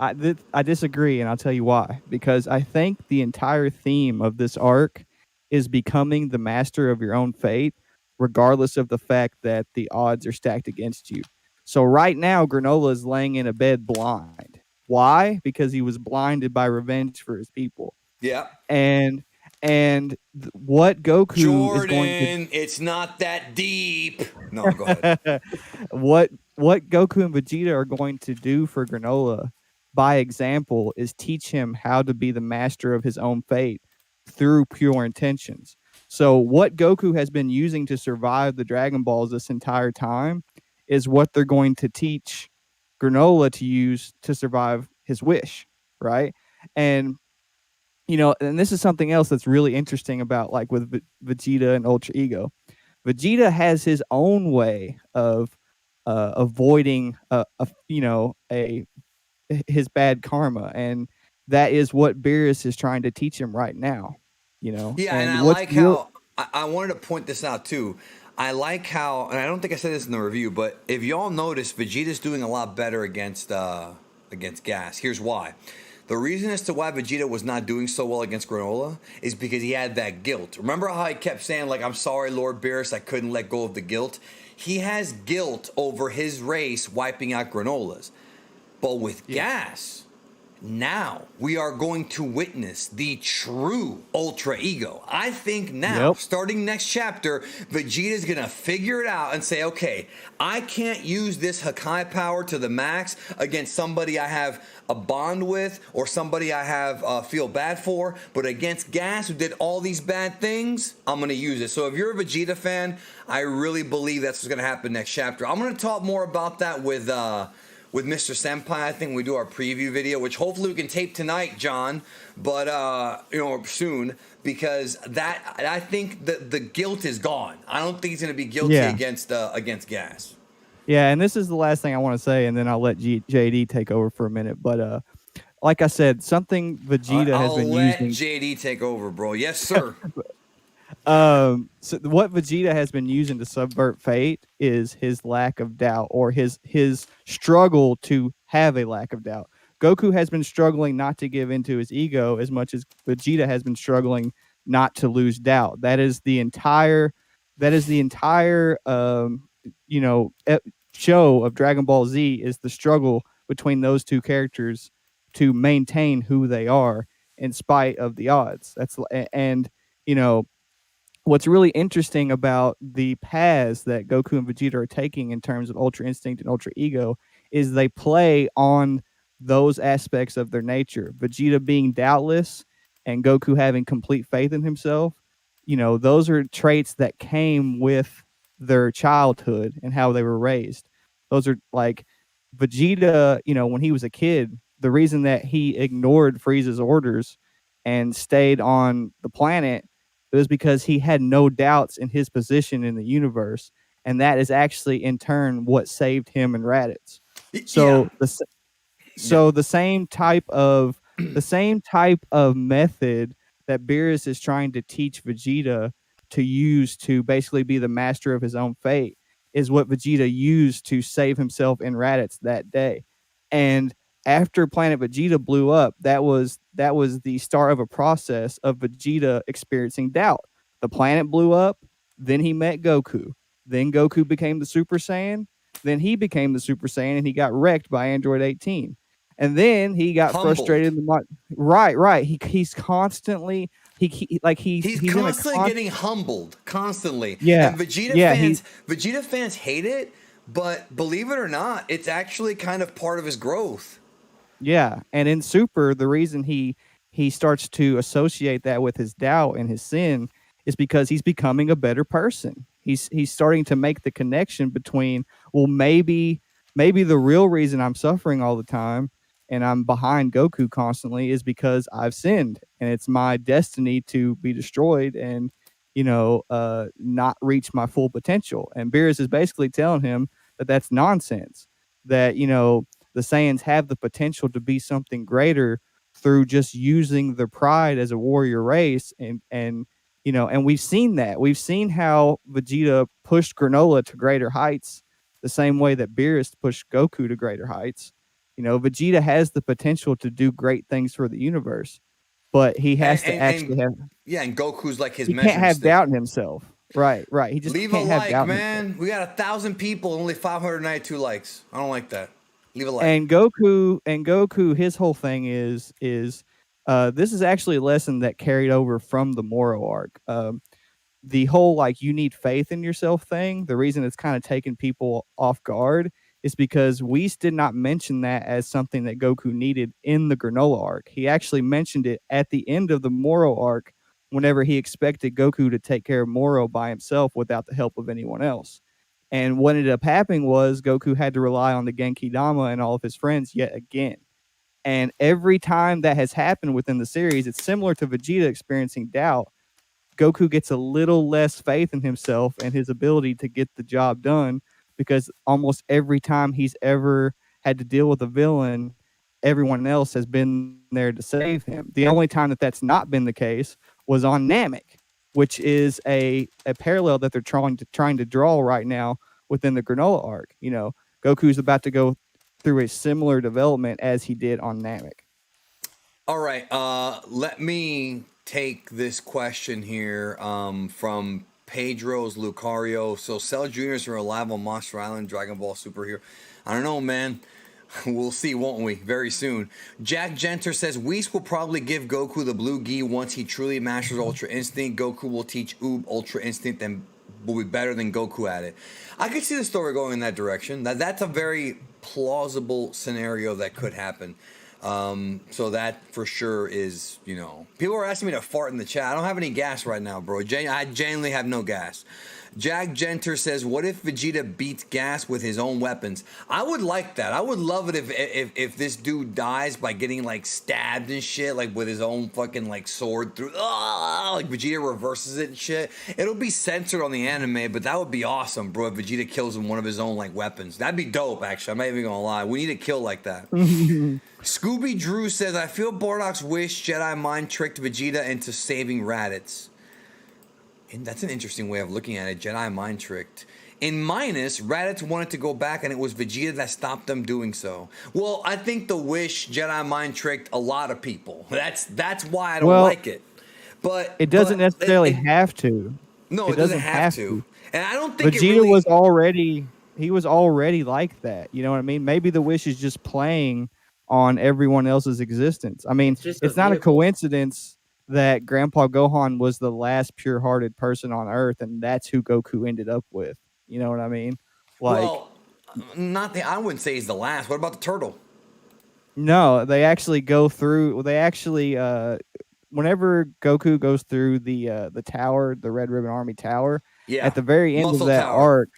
S2: I disagree, and I'll tell you why. Because I think the entire theme of this arc is becoming the master of your own fate, regardless of the fact that the odds are stacked against you. So right now, Granola is laying in a bed blind. Why? Because he was blinded by revenge for his people.
S1: Yeah.
S2: And what Goku is going to
S1: Jordan, it's not that deep. No, go ahead.
S2: what Goku and Vegeta are going to do for Granola by example is teach him how to be the master of his own fate through pure intentions. So what Goku has been using to survive the Dragon Balls this entire time is what they're going to teach Granola to use to survive his wish, right? And and this is something else that's really interesting about like with Vegeta and Ultra Ego. Vegeta has his own way of avoiding his bad karma, and that is what Beerus is trying to teach him right now.
S1: Yeah, and
S2: and
S1: I
S2: what's
S1: like
S2: real-
S1: how I wanted to point this out too. I like how, and I don't think I said this in the review, but if y'all notice, Vegeta's doing a lot better against Gas. Here's why. The reason as to why Vegeta was not doing so well against Granola is because he had that guilt. Remember how he kept saying, like, I'm sorry, Lord Beerus, I couldn't let go of the guilt? He has guilt over his race wiping out Granola's. But with Gas, now we are going to witness the true Ultra Ego. I think now, starting next chapter, Vegeta's going to figure it out and say, okay, I can't use this Hakai power to the max against somebody I have a bond with or somebody I have feel bad for, but against Gas, who did all these bad things, I'm going to use it. So if you're a Vegeta fan, I really believe that's what's going to happen next chapter. I'm going to talk more about that with Mr. Senpai, I think we do our preview video, which hopefully we can tape tonight, John, but soon, because that I think the guilt is gone. I don't think he's going to be guilty against Gas.
S2: Yeah, and this is the last thing I want to say, and then I'll let JD take over for a minute. But like I said, something Vegeta has been using.
S1: I'll let JD take over, bro. Yes, sir.
S2: So what Vegeta has been using to subvert fate is his lack of doubt, or his struggle to have a lack of doubt. Goku has been struggling not to give into his ego as much as Vegeta has been struggling not to lose doubt. That is the entire show of Dragon Ball Z, is the struggle between those two characters to maintain who they are in spite of the odds. What's really interesting about the paths that Goku and Vegeta are taking in terms of Ultra Instinct and Ultra Ego is they play on those aspects of their nature. Vegeta being doubtless and Goku having complete faith in himself, those are traits that came with their childhood and how they were raised. Those are like Vegeta, when he was a kid, the reason that he ignored Frieza's orders and stayed on the planet was because he had no doubts in his position in the universe, and that is actually in turn what saved him and Raditz.
S1: Yeah.
S2: So the same type of method that Beerus is trying to teach Vegeta to use to basically be the master of his own fate is what Vegeta used to save himself in Raditz that day. And after Planet Vegeta blew up, that was the start of a process of Vegeta experiencing doubt. The planet blew up, then he met Goku. Then Goku became the Super Saiyan. Then he became the Super Saiyan and he got wrecked by Android 18. And then he got frustrated. Right. He's constantly he's
S1: constantly getting humbled, constantly.
S2: Yeah,
S1: and Vegeta fans hate it, but believe it or not, it's actually kind of part of his growth.
S2: Yeah, and in Super, the reason he starts to associate that with his doubt and his sin is because he's becoming a better person. He's starting to make the connection between, well, maybe the real reason I'm suffering all the time and I'm behind Goku constantly is because I've sinned and it's my destiny to be destroyed and not reach my full potential. And Beerus is basically telling him that that's nonsense. That the Saiyans have the potential to be something greater through just using their pride as a warrior race, and we've seen that. We've seen how Vegeta pushed Granola to greater heights the same way that Beerus pushed Goku to greater heights. Vegeta has the potential to do great things for the universe, but he has to actually have.
S1: Yeah, and Goku's like his.
S2: He can't have doubt in himself. Right. He just
S1: leave
S2: can't
S1: a
S2: have
S1: like,
S2: doubt
S1: man. We got 1,000 people, only 592 likes. I don't like that. Leave a like.
S2: And Goku, his whole thing is this is actually a lesson that carried over from the Moro arc. The whole you need faith in yourself thing. The reason it's kind of taken people off guard is because Whis did not mention that as something that Goku needed in the Granola arc. He actually mentioned it at the end of the Moro arc whenever he expected Goku to take care of Moro by himself without the help of anyone else. And what ended up happening was Goku had to rely on the Genki Dama and all of his friends yet again. And every time that has happened within the series, it's similar to Vegeta experiencing doubt. Goku gets a little less faith in himself and his ability to get the job done because almost every time he's ever had to deal with a villain, everyone else has been there to save him. The only time that that's not been the case was on Namek, which is a parallel that they're trying to draw right now within the Granola arc. Goku's about to go through a similar development as he did on Namek.
S1: All right, let me take this question here from Pedro's Lucario. So Cell Juniors are alive on Monster Island, Dragon Ball Super here. I don't know, man. We'll see, won't we? Very soon. Jack Genter says Whis will probably give Goku the blue gi once he truly masters Ultra Instinct. Goku will teach Oob Ultra Instinct and will be better than Goku at it. I could see the story going in that direction. That's a very plausible scenario that could happen. So that for sure is, people are asking me to fart in the chat. I don't have any gas right now, bro. I genuinely have no gas. Jack Genter says, what if Vegeta beats Gas with his own weapons? I would like that. I would love it if this dude dies by getting stabbed and shit, with his own fucking sword through, Vegeta reverses it and shit. It'll be censored on the anime, but that would be awesome, bro, if Vegeta kills him one of his own weapons. That'd be dope, actually. I'm not even gonna lie. We need a kill like that. Scooby Drew says, I feel Bardock's wish Jedi mind tricked Vegeta into saving Raditz. And that's an interesting way of looking at it. Jedi mind tricked. In Minus, Raditz wanted to go back, and it was Vegeta that stopped them doing so. Well, I think the wish Jedi mind tricked a lot of people. That's why I don't like it. But
S2: it doesn't necessarily have to.
S1: No, it doesn't have to. And I don't think
S2: Vegeta was already like that. You know what I mean? Maybe the wish is just playing on everyone else's existence. I mean, it's not a coincidence that Grandpa Gohan was the last pure-hearted person on Earth, and that's who Goku ended up with. You know what I mean?
S1: I wouldn't say he's the last. What about the turtle?
S2: No, they actually go through. They actually, whenever Goku goes through the tower, the Red Ribbon Army Tower, at the very end of that arc,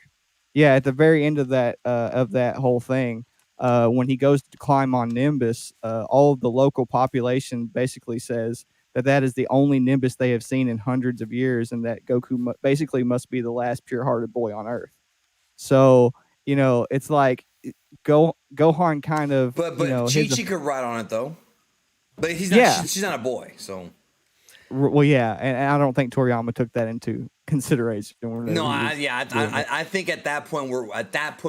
S2: at the very end of that whole thing, when he goes to climb on Nimbus, all of the local population basically says that is the only Nimbus they have seen in hundreds of years, and that Goku basically must be the last pure-hearted boy on Earth. So, it's like Gohan kind of,
S1: But Chi-Chi could ride on it though. But he's not.
S2: Yeah.
S1: She's not a boy, so.
S2: Well, yeah, and I don't think Toriyama took that into consideration.
S1: No, I think at that point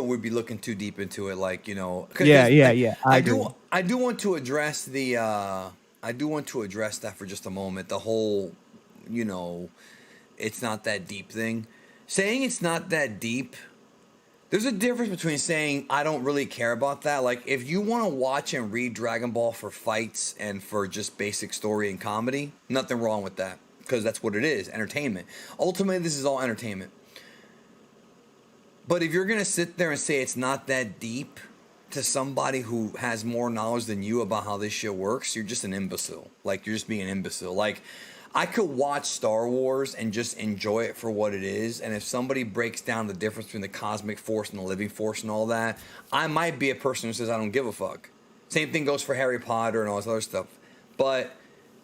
S1: we'd be looking too deep into it, like
S2: Yeah. I
S1: do want to address that for just a moment. The whole, it's not that deep thing. Saying it's not that deep. There's a difference between saying I don't really care about that. Like, if you want to watch and read Dragon Ball for fights and for just basic story and comedy, nothing wrong with that, because that's what it is, entertainment. Ultimately, this is all entertainment. But if you're going to sit there and say it's not that deep to somebody who has more knowledge than you about how this shit works, you're just an imbecile. Like, you're just being an imbecile. Like, I could watch Star Wars and just enjoy it for what it is, and if somebody breaks down the difference between the cosmic force and the living force and all that, I might be a person who says I don't give a fuck. Same thing goes for Harry Potter and all this other stuff. But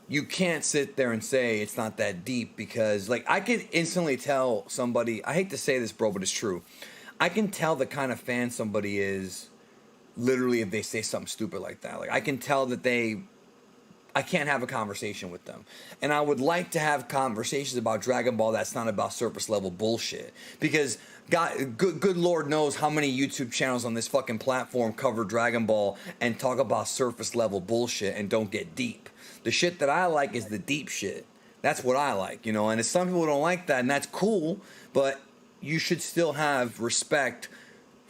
S1: you can't sit there and say it's not that deep, because, like, I could instantly tell somebody, I hate to say this, bro, but it's true. I can tell the kind of fan somebody is literally if they say something stupid like that. Like, I can tell that I can't have a conversation with them. And I would like to have conversations about Dragon Ball that's not about surface level bullshit. Because good Lord knows how many YouTube channels on this fucking platform cover Dragon Ball and talk about surface level bullshit and don't get deep. The shit that I like is the deep shit. That's what I like, and if some people don't like that, and that's cool, but you should still have respect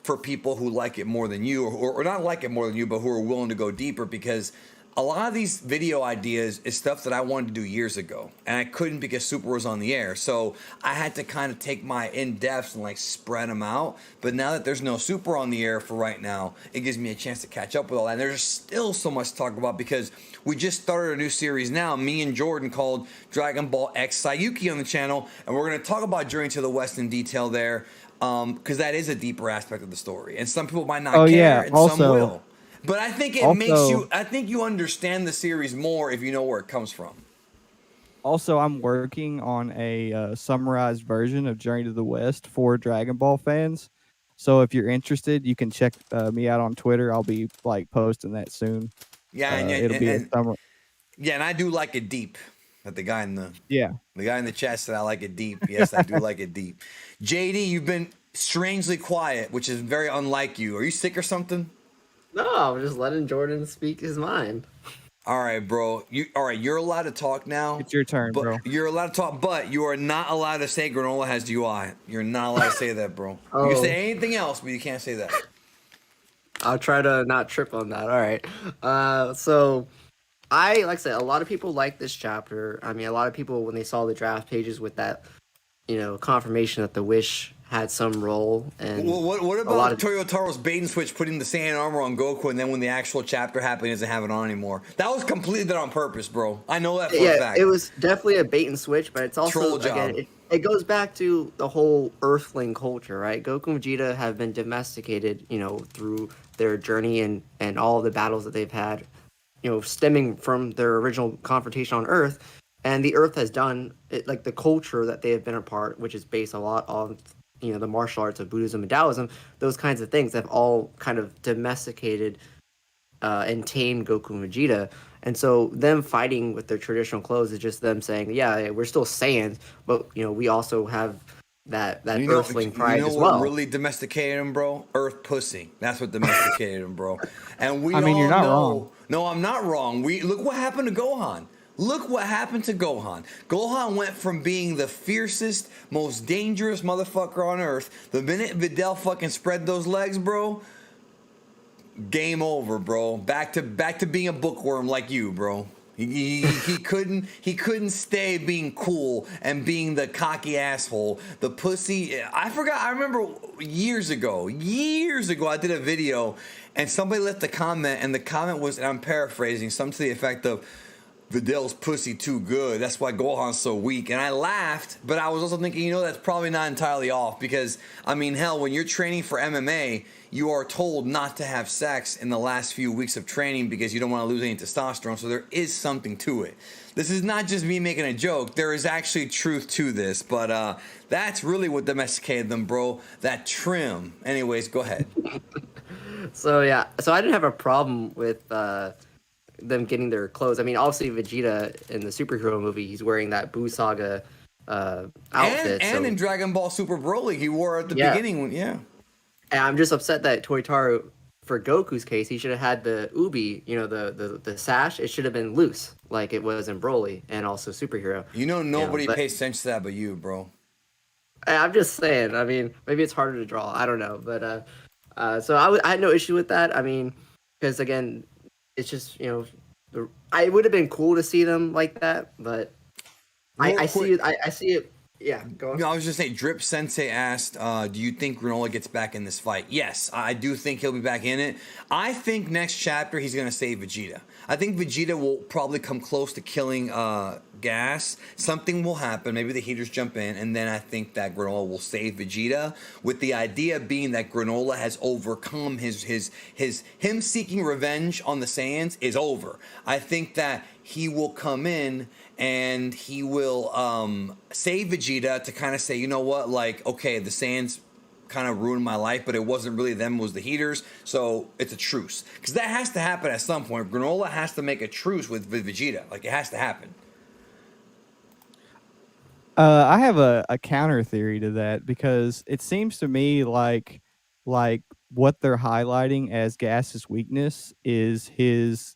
S1: for people who like it more than you, or not like it more than you, but who are willing to go deeper, because a lot of these video ideas is stuff that I wanted to do years ago, and I couldn't because Super was on the air. So I had to kind of take my in-depths and like spread them out. But now that there's no Super on the air for right now, it gives me a chance to catch up with all that. And there's still so much to talk about, because we just started a new series now, me and Jordan, called Dragon Ball X Saiyuki on the channel, and we're going to talk about Journey to the West in detail there, because that is a deeper aspect of the story, and some people might not care, and some will. But I think I think you understand the series more if you know where it comes from.
S2: Also, I'm working on a summarized version of Journey to the West for Dragon Ball fans. So if you're interested, you can check me out on Twitter. I'll be posting that soon.
S1: Yeah,
S2: it'll be a summer.
S1: Yeah, and I do like it deep. But the guy in the chat said I like it deep. Yes, I do like it deep. JD, you've been strangely quiet, which is very unlike you. Are you sick or something?
S3: No, I'm just letting Jordan speak his mind.
S1: All right, bro. You're allowed to talk now.
S2: It's your turn, bro.
S1: You're allowed to talk, but you are not allowed to say granola has UI. You're not allowed to say that, bro.
S3: Oh.
S1: You can say anything else, but you can't say that.
S3: I'll try to not trip on that. All right. So like I said, a lot of people like this chapter. I mean, a lot of people, when they saw the draft pages with that, confirmation that the Wish had some role. And
S1: well, what about Toyotaro's bait and switch, putting the Saiyan armor on Goku, and then when the actual chapter happened, he doesn't have it on anymore? That was completely done on purpose, bro. I know that for a fact.
S3: It was definitely a bait and switch, but it's also
S1: troll job.
S3: Again, it goes back to the whole Earthling culture, right? Goku and Vegeta have been domesticated, through their journey and all of the battles that they've had, stemming from their original confrontation on Earth. And the Earth has done it, like the culture that they have been a part, which is based a lot on the martial arts of Buddhism and Taoism. Those kinds of things have all kind of domesticated and tamed Goku and Vegeta. And so them fighting with their traditional clothes is just them saying, yeah, we're still Saiyans, but we also have that Earthling pride as well.
S1: What really domesticated him, bro? Earth pussy. That's what domesticated him, bro. And
S2: you're not wrong.
S1: No, I'm not wrong. Look what happened to Gohan. Look what happened to Gohan. Gohan went from being the fiercest, most dangerous motherfucker on Earth. The minute Videl fucking spread those legs, bro, game over, bro. Back to being a bookworm like you, bro. He couldn't stay being cool and being the cocky asshole. The pussy. I forgot. I remember years ago, I did a video and somebody left a comment, and the comment was, and I'm paraphrasing, something to the effect of, Videl's pussy too good. That's why Gohan's so weak. And I laughed, but I was also thinking, that's probably not entirely off, because, I mean, hell, when you're training for MMA, you are told not to have sex in the last few weeks of training because you don't want to lose any testosterone. So there is something to it. This is not just me making a joke. There is actually truth to this, but that's really what domesticated them, bro. That trim. Anyways, go ahead.
S3: So yeah, so I didn't have a problem with them getting their clothes. I mean, obviously Vegeta in the superhero movie, he's wearing that Buu Saga outfit.
S1: And in Dragon Ball Super Broly, he wore it at the beginning. Yeah.
S3: And I'm just upset that Toyotaro, for Goku's case, he should have had the ubi, the sash. It should have been loose, like it was in Broly and also superhero.
S1: Nobody pays attention to that but you, bro.
S3: I'm just saying. I mean, maybe it's harder to draw. I don't know, but so I had no issue with that. I mean, because again, it's just it would have been cool to see them like that, but I see it. Yeah, go on.
S1: I was just saying, Drip Sensei asked, do you think Granola gets back in this fight? Yes, I do think he'll be back in it. I think next chapter he's going to save Vegeta. I think Vegeta will probably come close to killing Gas. Something will happen. Maybe the Heeters jump in, and then I think that Granola will save Vegeta, with the idea being that Granola has overcome him seeking revenge on the Saiyans is over. I think that he will come in and he will save Vegeta to kind of say, you know what, like, okay, the Saiyans kind of ruined my life, but it wasn't really them, it was the Heeters, so it's a truce. Because that has to happen at some point. Granola has to make a truce with Vegeta. Like, it has to happen.
S2: I have a counter theory to that, because it seems to me like what they're highlighting as Gas's weakness is his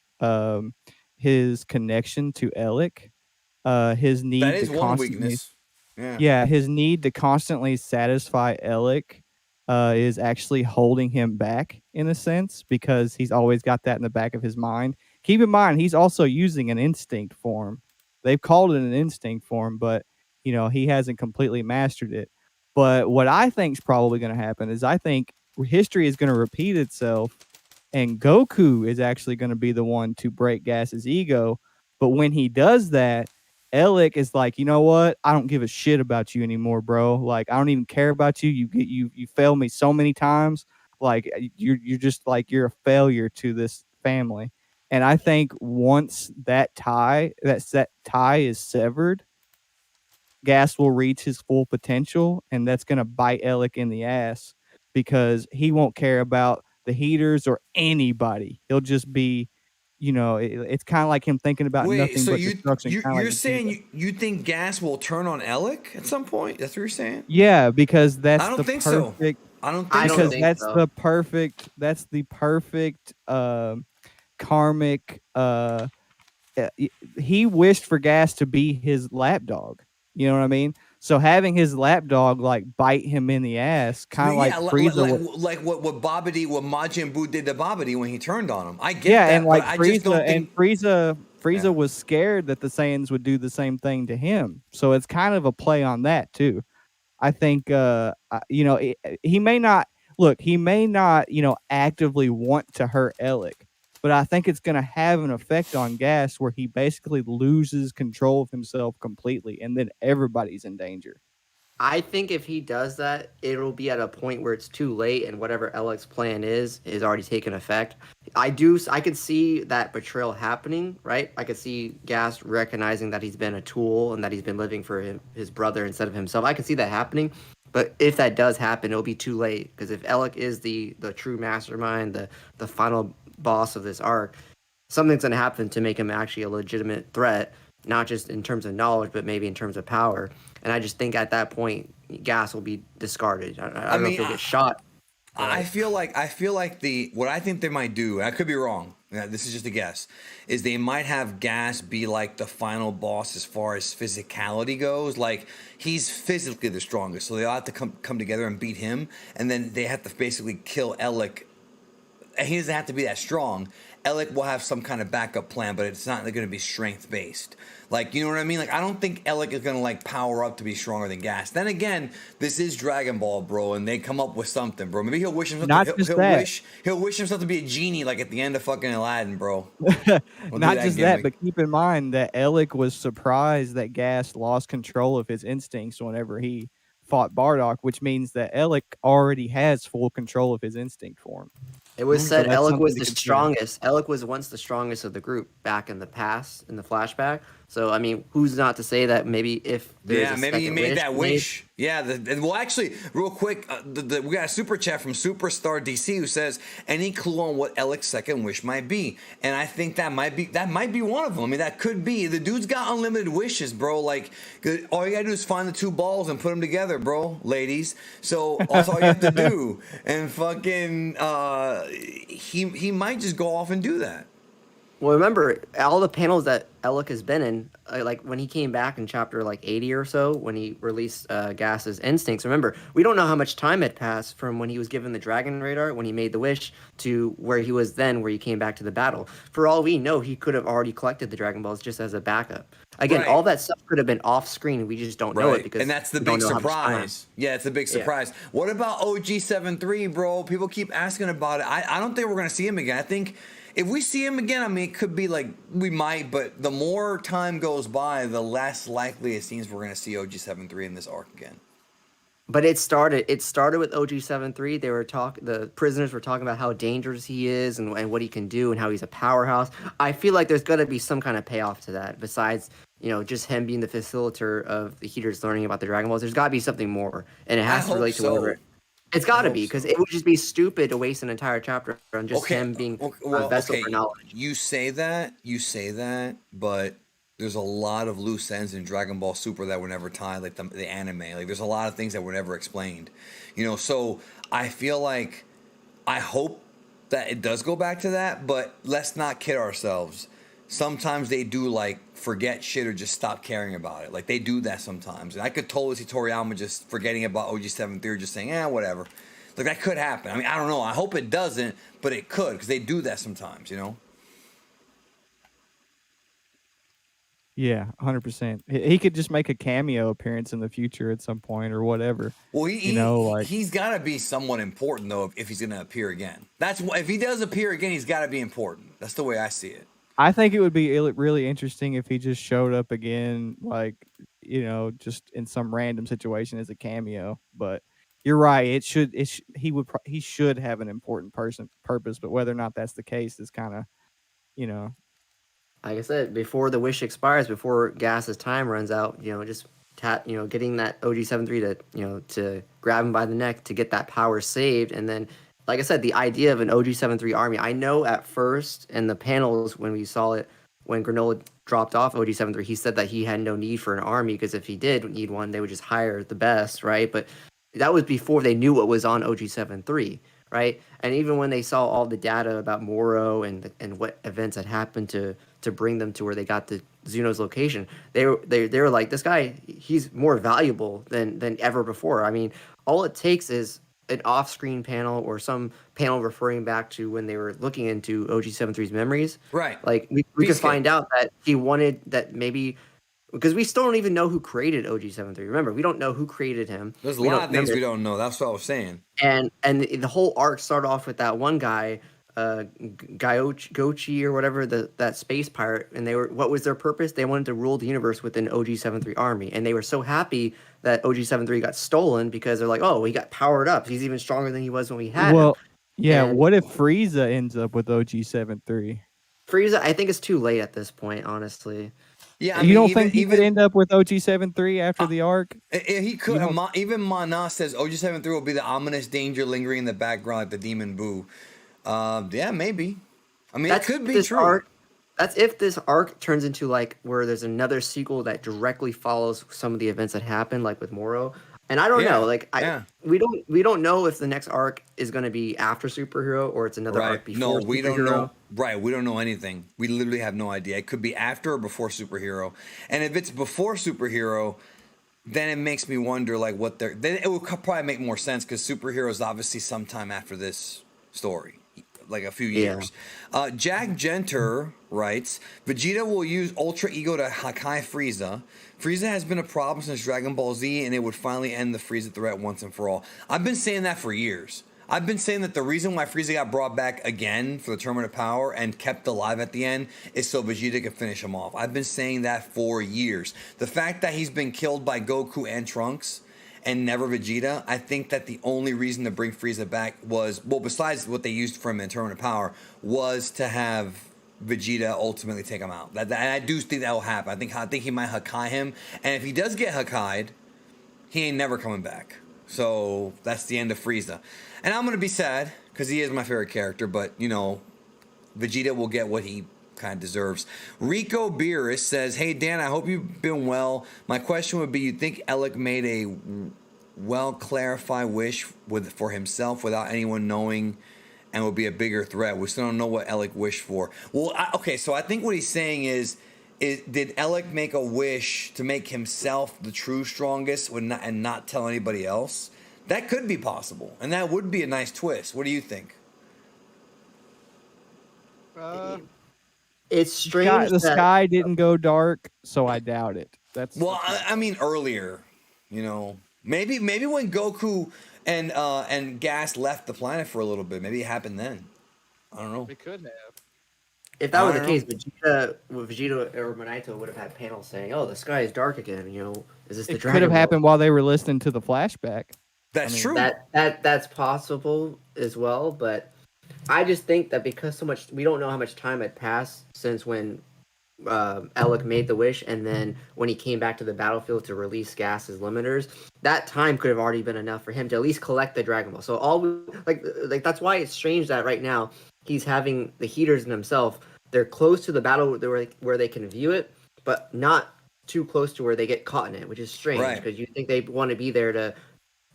S2: connection to Elec. His need
S1: that is
S2: to
S1: one
S2: constantly,
S1: weakness.
S2: Yeah, his need to constantly satisfy Elec is actually holding him back in a sense, because he's always got that in the back of his mind. Keep in mind, he's also using an instinct form. They've called it an instinct form, but he hasn't completely mastered it. But what I think is probably going to happen is I think history is going to repeat itself, and Goku is actually going to be the one to break Gas's ego. But when he does that, Elec is like, you know what? I don't give a shit about you anymore, bro. Like, I don't even care about you. You failed me so many times. Like, you're just like, you're a failure to this family. And I think once that tie is severed, Gas will reach his full potential, and that's going to bite Elec in the ass, because he won't care about the Heeters or anybody. He'll just be, it's kind of like him thinking about nothing but destruction.
S1: You're saying you think Gas will turn on Elec at some point? That's what you're saying?
S2: Yeah, because that's
S1: I don't think
S2: perfect.
S1: So. I don't think so.
S2: That's the perfect karmic. He wished for Gas to be his lapdog. You know what I mean? So having his lapdog like bite him in the ass, kind of like Frieza,
S1: like what Majin Buu did to Babidi when he turned on him. I get that,
S2: and like
S1: I
S2: Frieza,
S1: just don't think...
S2: Frieza was scared that the Saiyans would do the same thing to him. So it's kind of a play on that too. I think he may not actively want to hurt Elec, but I think it's going to have an effect on Gas where he basically loses control of himself completely, and then everybody's in danger.
S3: I think if he does that, it'll be at a point where it's too late, and whatever Elec's plan is already taken effect. I could see that betrayal happening, right? I could see Gas recognizing that he's been a tool and that he's been living for his brother instead of himself. I could see that happening. But if that does happen, it'll be too late, because if Elec is the true mastermind, the final boss of this arc, something's going to happen to make him actually a legitimate threat, not just in terms of knowledge, but maybe in terms of power. And I just think at that point, Gas will be discarded. I don't know if he'll get shot.
S1: I feel like what I think they might do, and I could be wrong, this is just a guess, is they might have Gas be like the final boss as far as physicality goes. Like, he's physically the strongest, so they all have to come together and beat him, and then they have to basically kill Elec. He doesn't have to be that strong. Elec will have some kind of backup plan, but it's not going to be strength based. Like, you know what I mean? Like, I don't think Elec is going to like power up to be stronger than Gas. Then again, this is Dragon Ball, bro, and they come up with something, bro. Maybe he'll wish himself he'll wish himself to be a genie, like at the end of fucking Aladdin, bro.
S2: Not just that, but keep in mind that Elec was surprised that Gas lost control of his instincts whenever he fought Bardock, which means that Alec already has full control of his instinct form.
S3: It was
S2: So
S3: said
S2: that's
S3: Alec was
S2: something to
S3: the
S2: consider.
S3: strongest. Alec was once the strongest of the group back in the past, in the flashback. So, I mean, who's not to say that maybe if there's
S1: Yeah,
S3: a
S1: maybe he
S3: second
S1: made that
S3: made-
S1: wish. Yeah, well, actually, real quick, we got a super chat from Superstar DC who says, "Any clue on what Alec's second wish might be?" And I think that might be one of them. I mean, that could be. The dude's got unlimited wishes, bro. Like, all you gotta do is find the two balls and put them together, bro, ladies. So that's all you have to do. And fucking, he might just go off and do that.
S3: Well, remember all the panels that Alec has been in, like when he came back in chapter like 80 or so, when he released Gas's instincts. Remember, we don't know how much time had passed from when he was given the dragon radar, when he made the wish, to where he was then, where he came back to the battle. For all we know, he could have already collected the Dragon Balls just as a backup. Again,
S1: Right.
S3: all that stuff could have been off screen. We just don't know it because
S1: and that's the
S3: we don't
S1: big
S3: know how much time.
S1: surprise. Yeah, it's a big surprise. What about OG73, bro? People keep asking about it. I don't think we're gonna see him again. I think if we see him again, I mean, it could be like we might, but the more time goes by, the less likely it seems we're gonna see OG73 in this arc again.
S3: But it started with OG73. The prisoners were talking about how dangerous he is and what he can do and how he's a powerhouse. I feel like there's gonna be some kind of payoff to that besides, just him being the facilitator of the Heeters learning about the Dragon Balls. There's gotta be something more. And it has to relate to whatever. It's got to be, because it would just be stupid to waste an entire chapter on just him being a vessel for knowledge.
S1: You say that, but there's a lot of loose ends in Dragon Ball Super that were never tied, like the anime. Like, there's a lot of things that were never explained. So I feel like, I hope that it does go back to that, but let's not kid ourselves. Sometimes they do, like, forget shit or just stop caring about it. Like, they do that sometimes. And I could totally see Toriyama just forgetting about OG73 or just saying, whatever. Like, that could happen. I mean, I don't know. I hope it doesn't, but it could, because they do that sometimes,
S2: Yeah, 100%. He could just make a cameo appearance in the future at some point or whatever.
S1: Well, he's got to be somewhat important, though, if he's going to appear again. If he does appear again, he's got to be important. That's the way I see it.
S2: I think it would be really interesting if he just showed up again, like, just in some random situation as a cameo. But you're right; he should have an important purpose. But whether or not that's the case is kind of,
S3: Like I said, before the wish expires, before Gas's time runs out, just getting that OG73 to grab him by the neck to get that power saved, and then. Like I said, the idea of an OG73 army, I know at first in the panels when we saw it, when Granola dropped off OG73, he said that he had no need for an army because if he did need one, they would just hire the best, right? But that was before they knew what was on OG73, right? And even when they saw all the data about Moro and what events had happened to bring them to where they got to Zuno's location, they were like, this guy, he's more valuable than ever before. I mean, all it takes is an off-screen panel or some panel referring back to when they were looking into OG73's memories.
S1: Right.
S3: Like, we could find out that he wanted that maybe... Because we still don't even know who created OG73. Remember, we don't know who created him.
S1: There's a lot of things we don't know. That's what I was saying.
S3: And the whole arc started off with that one guy, Gochi or whatever, that space pirate, and what was their purpose? They wanted to rule the universe with an OG73 army, and they were so happy that OG73 got stolen because they're like, oh, he got powered up. He's even stronger than he was when we had him.
S2: Yeah. And what if Frieza ends up with OG73?
S3: Frieza, I think it's too late at this point, honestly.
S1: Yeah,
S2: you don't think he would end up with OG73 after the arc?
S1: He could. Even Mana says OG73 will be the ominous danger lingering in the background like the Demon Boo. Yeah, maybe. I mean, that could be true.
S3: That's if this arc turns into like where there's another sequel that directly follows some of the events that happened, like with Moro. And I don't know, like we don't know if the next arc is going to be after Superhero or it's another arc before.
S1: No, we don't know. Right, we don't know anything. We literally have no idea. It could be after or before Superhero. And if it's before Superhero, then it makes me wonder, like, then it would probably make more sense because Superhero is obviously sometime after this story. Like a few years. Jack Genter writes, Vegeta will use Ultra Ego to Hakai Frieza. Frieza has been a problem since Dragon Ball Z, and it would finally end the Frieza threat once and for all. I've been saying that for years. I've been saying that the reason why Frieza got brought back again for the Tournament of Power and kept alive at the end is so Vegeta could finish him off. I've been saying that for years. The fact that he's been killed by Goku and Trunks, and never Vegeta, I think that the only reason to bring Frieza back was, well, besides what they used for him in Tournament of Power, was to have Vegeta ultimately take him out. And I do think that will happen. I think he might Hakai him, and if he does get Hakai'd, he ain't never coming back. So that's the end of Frieza. And I'm gonna be sad because he is my favorite character, but you know, Vegeta will get what he kind of deserves. Rico Beerus says, "Hey Dan, I hope you've been well. My question would be: you think Alec made a well clarified wish for himself without anyone knowing, and would be a bigger threat? We still don't know what Alec wished for." Well, okay, so I think what he's saying is did Alec make a wish to make himself the true strongest and not tell anybody else? That could be possible, and that would be a nice twist. What do you think?
S3: It's strange
S2: The
S3: that
S2: sky didn't go dark, so I doubt it. That's
S1: well, I mean earlier, you know, maybe when Goku and Gas left the planet for a little bit, maybe it happened then. I don't know.
S4: It could have.
S3: if that were the
S1: I
S3: case,
S1: don't
S3: Vegeta or Monaito would have had panels saying, "Oh, the sky is dark again. You know, is this the
S2: it
S3: Dragon
S2: could have
S3: Ball?"
S2: happened while they were listening to the flashback.
S1: That's true.
S3: That's possible as well, but I just think that because so much we don't know how much time had passed since when Alec made the wish, and then when he came back to the battlefield to release Gas's limiters, that time could have already been enough for him to at least collect the Dragon Ball. So like that's why it's strange that right now he's having the Heeters in himself. They're close to the battle where they can view it, but not too close to where they get caught in it, which is strange because you think they want to be there to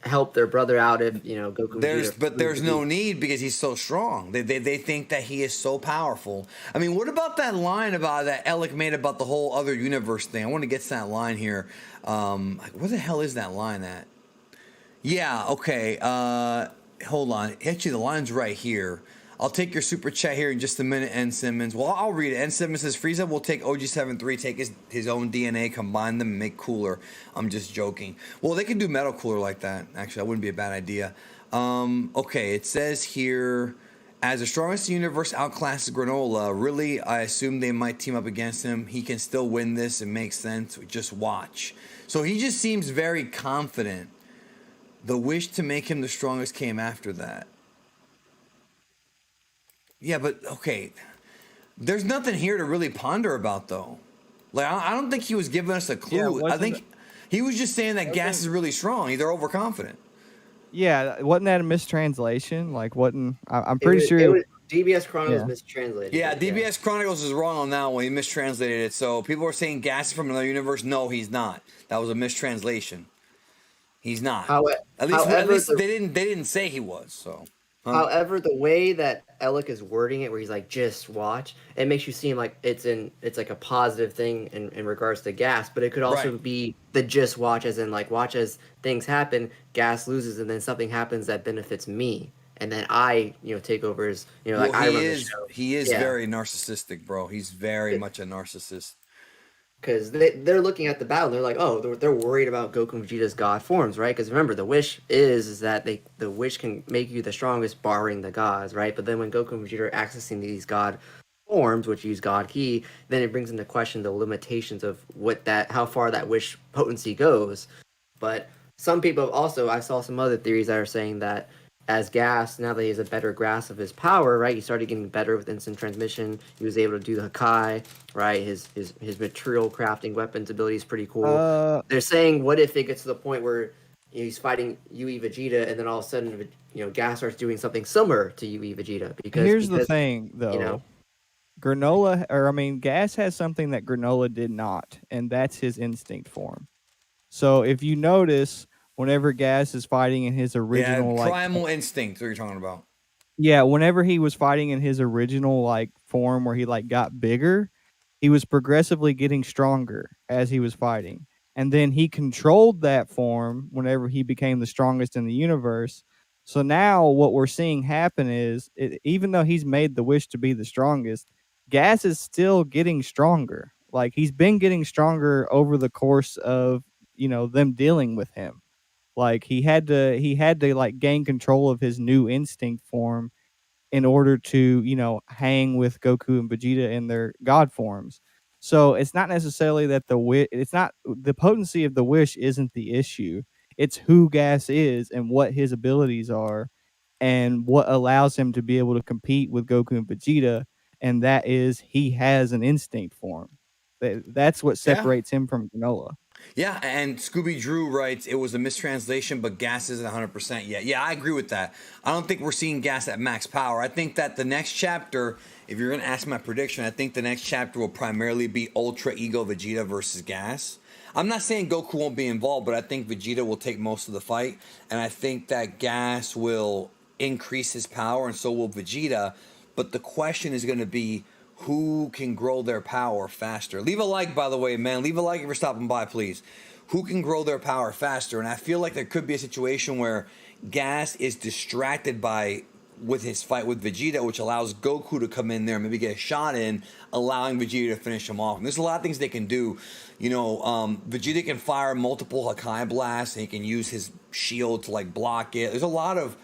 S3: help their brother out if Goku.
S1: There's no need because he's so strong. They think that he is so powerful. I mean, what about that line about that Alec made about the whole other universe thing? I want to get to that line here. Where the hell is that line at? Yeah, okay. Hold on. Actually, the line's right here. I'll take your super chat here in just a minute, N. Simmons. Well, I'll read it. N. Simmons says, Frieza will take OG73, take his own DNA, combine them, and make cooler. I'm just joking. Well, they could do metal cooler like that. Actually, that wouldn't be a bad idea. Okay, it says here, as the strongest in the universe outclasses Granola, really, I assume they might team up against him. He can still win this. It makes sense. Just watch. So he just seems very confident. The wish to make him the strongest came after that. Yeah, but okay. There's nothing here to really ponder about, though. Like, I don't think he was giving us a clue. I think he was just saying that Gas is really strong. They're overconfident.
S2: Yeah, wasn't that a mistranslation? Like, I'm pretty sure.
S3: DBS Chronicles mistranslated.
S1: Yeah, DBS Chronicles is wrong on that one. He mistranslated it. So people are saying Gas is from another universe. No, he's not. That was a mistranslation. He's not. At least they didn't say he was. So.
S3: However, the way that Alec is wording it, where he's like, "Just watch," it makes you seem like it's like a positive thing in regards to Gas, but it could also be the "just watch," as in like watch as things happen, Gas loses, and then something happens that benefits me, and then I take over as like I run the show.
S1: He is very narcissistic, bro. He's very much a narcissist.
S3: Because they're looking at the battle, and they're like, oh, they're worried about Goku and Vegeta's god forms, right? Because remember, the wish is that the wish can make you the strongest, barring the gods, right? But then when Goku and Vegeta are accessing these god forms, which use God Ki, then it brings into question the limitations of how far that wish potency goes. But some people also, I saw some other theories that are saying that as Gas, now that he has a better grasp of his power, right? He started getting better with instant transmission. He was able to do the Hakai, right? His material crafting weapons ability is pretty cool. They're saying, what if it gets to the point where he's fighting UE Vegeta, and then all of a sudden, Gas starts doing something similar to UE Vegeta? Because
S2: the thing, though. Gas has something that Granola did not, and that's his instinct form. So if you notice, whenever Gas is fighting in his original
S1: primal instinct, what you're talking about.
S2: Yeah, whenever he was fighting in his original form where he got bigger, he was progressively getting stronger as he was fighting. And then he controlled that form whenever he became the strongest in the universe. So now what we're seeing happen is, even though he's made the wish to be the strongest, Gas is still getting stronger. Like, he's been getting stronger over the course of, them dealing with him. Like, he had to gain control of his new instinct form in order to, hang with Goku and Vegeta in their god forms. So it's not necessarily that the potency of the wish isn't the issue. It's who Gas is and what his abilities are and what allows him to be able to compete with Goku and Vegeta, and that is he has an instinct form. That's what
S1: Yeah.
S2: separates him from Granola.
S1: Yeah, and Scooby Drew writes it was a mistranslation, but Gas isn't 100% yet. Yeah, I agree with that. I don't think we're seeing Gas at max power. I think that the next chapter, if you're going to ask my prediction, I think the next chapter will primarily be Ultra Ego Vegeta versus Gas. I'm not saying Goku won't be involved, but I think Vegeta will take most of the fight, and I think that Gas will increase his power, and so will Vegeta. But the question is going to be who can grow their power faster. Leave a like, by the way, man. Leave a like if you're stopping by, please. Who can grow their power faster? And I feel like there could be a situation where Gas is distracted by with his fight with Vegeta, which allows Goku to come in there and maybe get a shot in, allowing Vegeta to finish him off. And there's a lot of things they can do. You know, Vegeta can fire multiple Hakai blasts, and he can use his shield to like block it. There's a lot of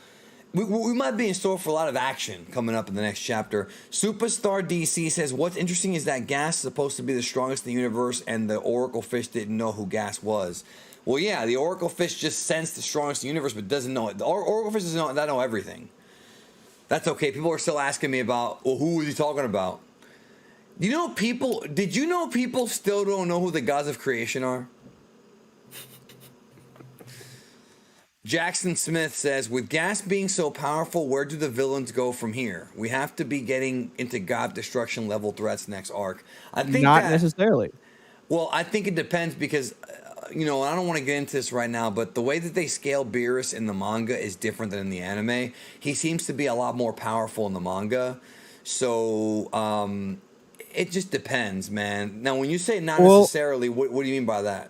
S1: we might be in store for a lot of action coming up in the next chapter. Superstar DC says, what's interesting is that Gas is supposed to be the strongest in the universe, and the Oracle Fish didn't know who Gas was. Well, yeah, the Oracle Fish just sensed the strongest in the universe, but doesn't know it. The Oracle Fish doesn't know everything. That's okay. People are still asking me about, well, who was he talking about? Did you know people still don't know who the gods of creation are? Jackson Smith says, with Gas being so powerful, where do the villains go from here? We have to be getting into God destruction level threats next arc. I think
S2: Not necessarily.
S1: Well, I think it depends because, I don't want to get into this right now, but the way that they scale Beerus in the manga is different than in the anime. He seems to be a lot more powerful in the manga. So, it just depends, man. Now, when you say not necessarily, what do you mean by that?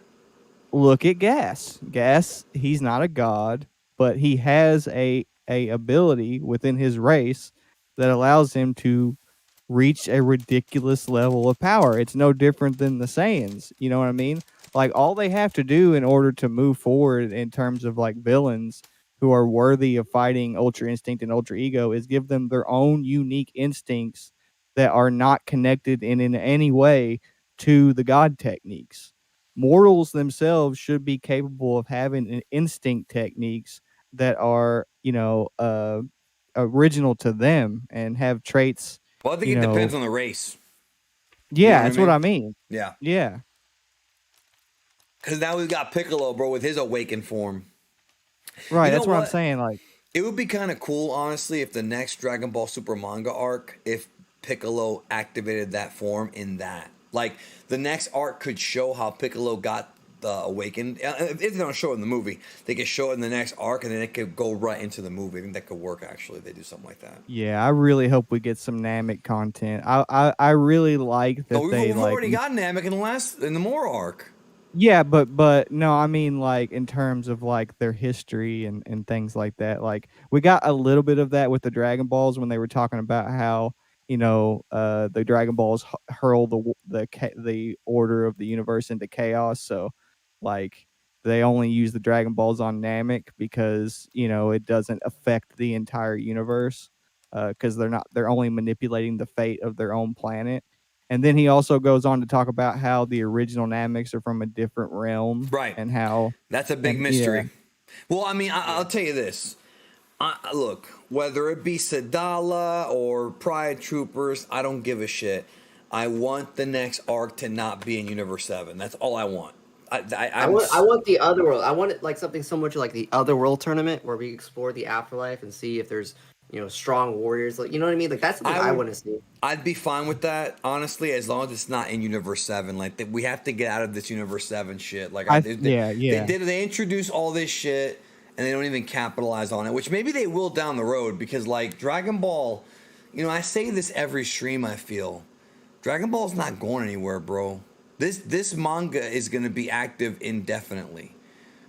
S2: Look at Gas. Gas, he's not a god, but he has a ability within his race that allows him to reach a ridiculous level of power. It's no different than the Saiyans. You know what I mean? Like, all they have to do in order to move forward in terms of like villains who are worthy of fighting Ultra Instinct and Ultra Ego is give them their own unique instincts that are not connected in any way to the god techniques. Mortals themselves should be capable of having an instinct techniques that are, original to them and have traits.
S1: Well, I think it depends on the race.
S2: Yeah, that's what I mean.
S1: Yeah.
S2: Yeah.
S1: Because now we've got Piccolo, bro, with his awakened form.
S2: Right, that's what I'm saying. Like,
S1: it would be kind of cool, honestly, if the next Dragon Ball Super manga arc, if Piccolo activated that form in that. Like, the next arc could show how Piccolo got the awakened. If they don't show it in the movie, they could show it in the next arc, and then it could go right into the movie. I think that could work, actually, if they do something like that.
S2: Yeah, I really hope we get some Namek content. I really like that
S1: we've already got Namek in the Moro arc.
S2: Yeah, but no, I mean, like, in terms of like their history and things like that. Like, we got a little bit of that with the Dragon Balls when they were talking about how the Dragon Balls hurl the order of the universe into chaos. So, like, they only use the Dragon Balls on Namek because it doesn't affect the entire universe because they're only manipulating the fate of their own planet. And then he also goes on to talk about how the original Nameks are from a different realm,
S1: right?
S2: And how
S1: that's a big mystery.
S2: Yeah.
S1: Well, I mean, I'll tell you this. Look, whether it be Sadala or Pride Troopers, I don't give a shit. I want the next arc to not be in Universe 7. That's all I want. I
S3: want the Otherworld. I want it like something similar to like the Otherworld tournament where we explore the afterlife and see if there's strong warriors. Like, you know what I mean? Like, that's something I want to see.
S1: I'd be fine with that, honestly, as long as it's not in Universe 7. Like, we have to get out of this Universe 7 shit. Like, they introduce all this shit and they don't even capitalize on it, which maybe they will down the road because, like, Dragon Ball, I say this every stream, I feel. Dragon Ball's not going anywhere, bro. This manga is going to be active indefinitely,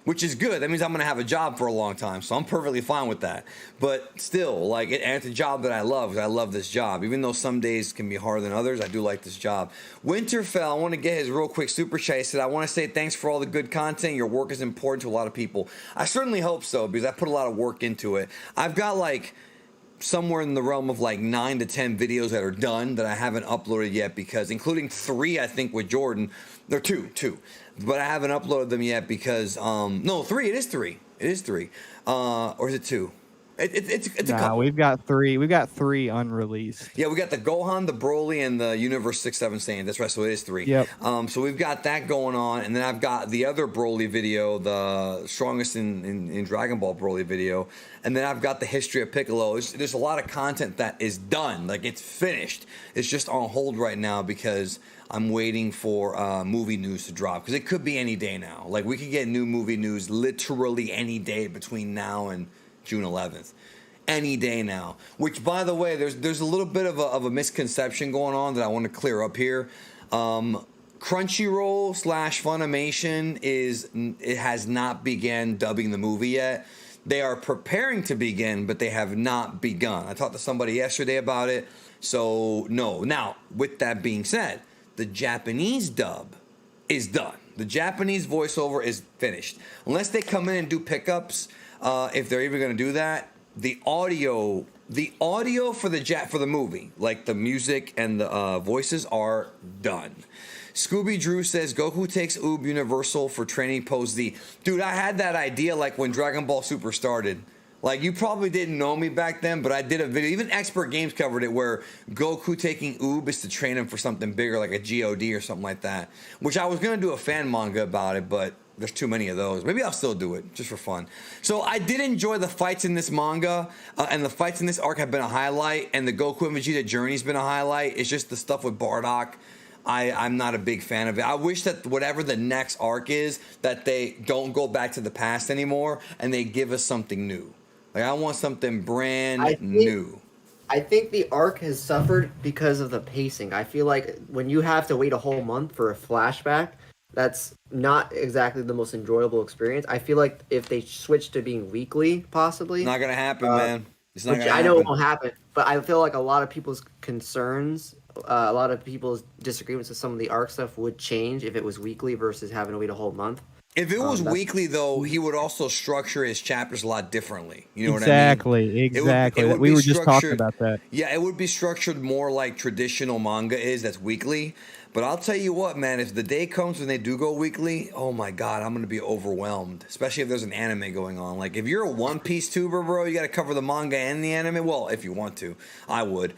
S1: which is good. That means I'm going to have a job for a long time, so I'm perfectly fine with that. But still, like, and it's a job that I love because I love this job. Even though some days can be harder than others, I do like this job. Winterfell, I want to get his real quick super chat. He said, I want to say thanks for all the good content. Your work is important to a lot of people. I certainly hope so because I put a lot of work into it. I've got, like, somewhere in the realm of like 9 to 10 videos that are done that I haven't uploaded yet, because including 3, I think, with Jordan. They're two, but I haven't uploaded them yet because no, 3. It is 3. It is 3. Or is it 2? It's a couple.
S2: We've got 3. We've got 3 unreleased.
S1: Yeah, we got the Gohan, the Broly, and the Universe 6-7 Saiyan. That's right, so it is 3.
S2: Yep.
S1: So we've got that going on, and then I've got the other Broly video, the strongest in Dragon Ball Broly video, and then I've got the history of Piccolo. There's a lot of content that is done, like it's finished. It's just on hold right now because I'm waiting for movie news to drop, because it could be any day now. Like we could get new movie news literally any day between now and June 11th. Any day now. Which, by the way, there's a little bit of a misconception going on that I want to clear up here. Crunchyroll / Funimation it has not began dubbing the movie yet. They are preparing to begin, but they have not begun. I talked to somebody yesterday about it, so no. Now, with that being said, the Japanese dub is done. The Japanese voiceover is finished. Unless they come in and do pickups, if they're even going to do that, the audio for the movie, like the music and the voices, are done. Scooby Drew says Goku takes Oob Universal for training pose Z. Dude, I had that idea like when Dragon Ball Super started. Like, you probably didn't know me back then, but I did a video. Even Expert Games covered it, where Goku taking Oob is to train him for something bigger, like a God or something like that. Which I was going to do a fan manga about it, but there's too many of those. Maybe I'll still do it, just for fun. So I did enjoy the fights in this manga, and the fights in this arc have been a highlight, and the Goku and Vegeta journey's been a highlight. It's just the stuff with Bardock, I'm not a big fan of it. I wish that whatever the next arc is, that they don't go back to the past anymore, and they give us something new. Like, I want something brand new.
S3: I think the arc has suffered because of the pacing. I feel like when you have to wait a whole month for a flashback, that's not exactly the most enjoyable experience. I feel like if they switch to being weekly, possibly.
S1: Not going to happen, man. It's not going to happen.
S3: I know it won't happen, but I feel like a lot of people's concerns, a lot of people's disagreements with some of the arc stuff would change if it was weekly versus having to wait a whole month.
S1: If it was weekly, though, he would also structure his chapters a lot differently. You know
S2: exactly,
S1: what I mean?
S2: Exactly. We were just talking about that.
S1: Yeah, it would be structured more like traditional manga is, that's weekly. But I'll tell you what, man, if the day comes when they do go weekly, oh my God, I'm going to be overwhelmed. Especially if there's an anime going on. Like, if you're a One Piece tuber, bro, you got to cover the manga and the anime. Well, if you want to, I would.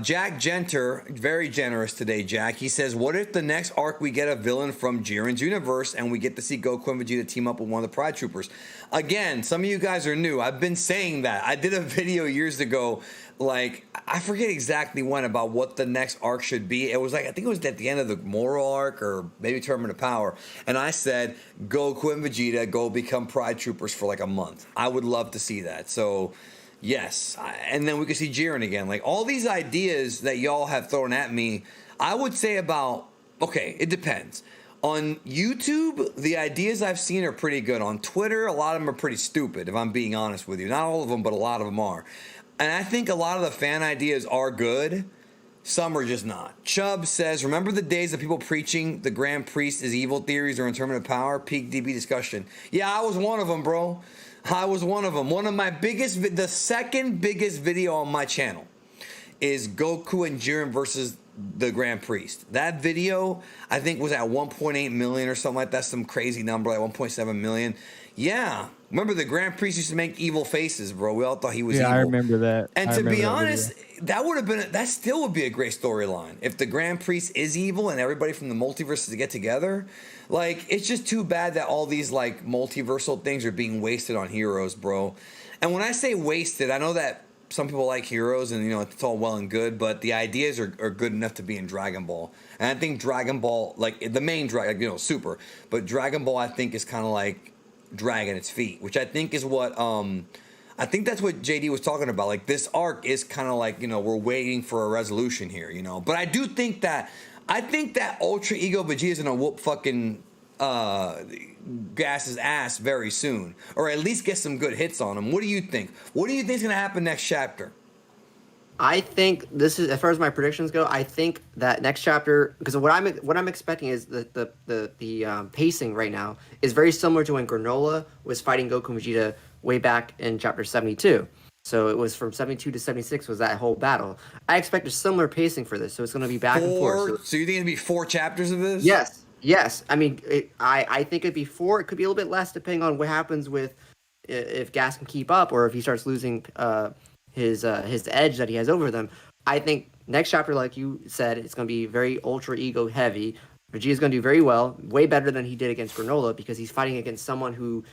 S1: Jack Genter, very generous today, Jack. He says, what if the next arc we get a villain from Jiren's universe and we get to see Goku and Vegeta team up with one of the Pride Troopers? Again, some of you guys are new. I've been saying that. I did a video years ago, like, I forget exactly when, about what the next arc should be. It was like, I think it was at the end of the Moral arc or maybe Tournament of Power. And I said, Goku and Vegeta go become Pride Troopers for like a month. I would love to see that. So, yes. And then we could see Jiren again. Like, all these ideas that y'all have thrown at me, I would say about, okay, it depends. On YouTube, the ideas I've seen are pretty good. On Twitter, a lot of them are pretty stupid, if I'm being honest with you. Not all of them, but a lot of them are. And I think a lot of the fan ideas are good. Some are just not. Chubb says, remember the days of people preaching the Grand Priest is evil theories or in Tournament of Power? Peak DB discussion. Yeah, I was one of them, bro. I was one of them. One of my biggest, the second biggest video on my channel is Goku and Jiren versus the Grand Priest. That video, I think, was at 1.8 million or something like that. Some crazy number, like 1.7 million. Yeah. Remember, the Grand Priest used to make evil faces, bro. We all thought he was evil.
S2: Yeah, I remember that.
S1: And to be honest, that still would be a great storyline. If the Grand Priest is evil and everybody from the multiverse to get together. Like, it's just too bad that all these, like, multiversal things are being wasted on heroes, bro. And when I say wasted, I know that some people like heroes and, you know, it's all well and good, but the ideas are good enough to be in Dragon Ball. And I think Dragon Ball, like, the main Dragon, you know, Super. But Dragon Ball, I think, is kind of like dragging its feet, which I think is what I think that's what JD was talking about. Like, this arc is kind of like, you know, we're waiting for a resolution here, you know. But I do think that Ultra Ego Vegeta is gonna whoop fucking Gas's ass very soon, or at least get some good hits on him. What do you think? What do you think is gonna happen next chapter?
S3: I think this is, as far as my predictions go, I think that next chapter, because what I'm expecting is the pacing right now is very similar to when Granola was fighting Goku and Vegeta way back in chapter 72. So it was from 72 to 76 was that whole battle. I expect a similar pacing for this, so it's going to be back and forth.
S1: So you think it'd be 4 chapters of this?
S3: Yes. I mean, I think it'd be 4. It could be a little bit less depending on what happens with if Gas can keep up or if he starts losing his edge that he has over them. I think next chapter, like you said, it's going to be very Ultra Ego heavy. Vegeta's going to do very well, way better than he did against Granola because he's fighting against someone who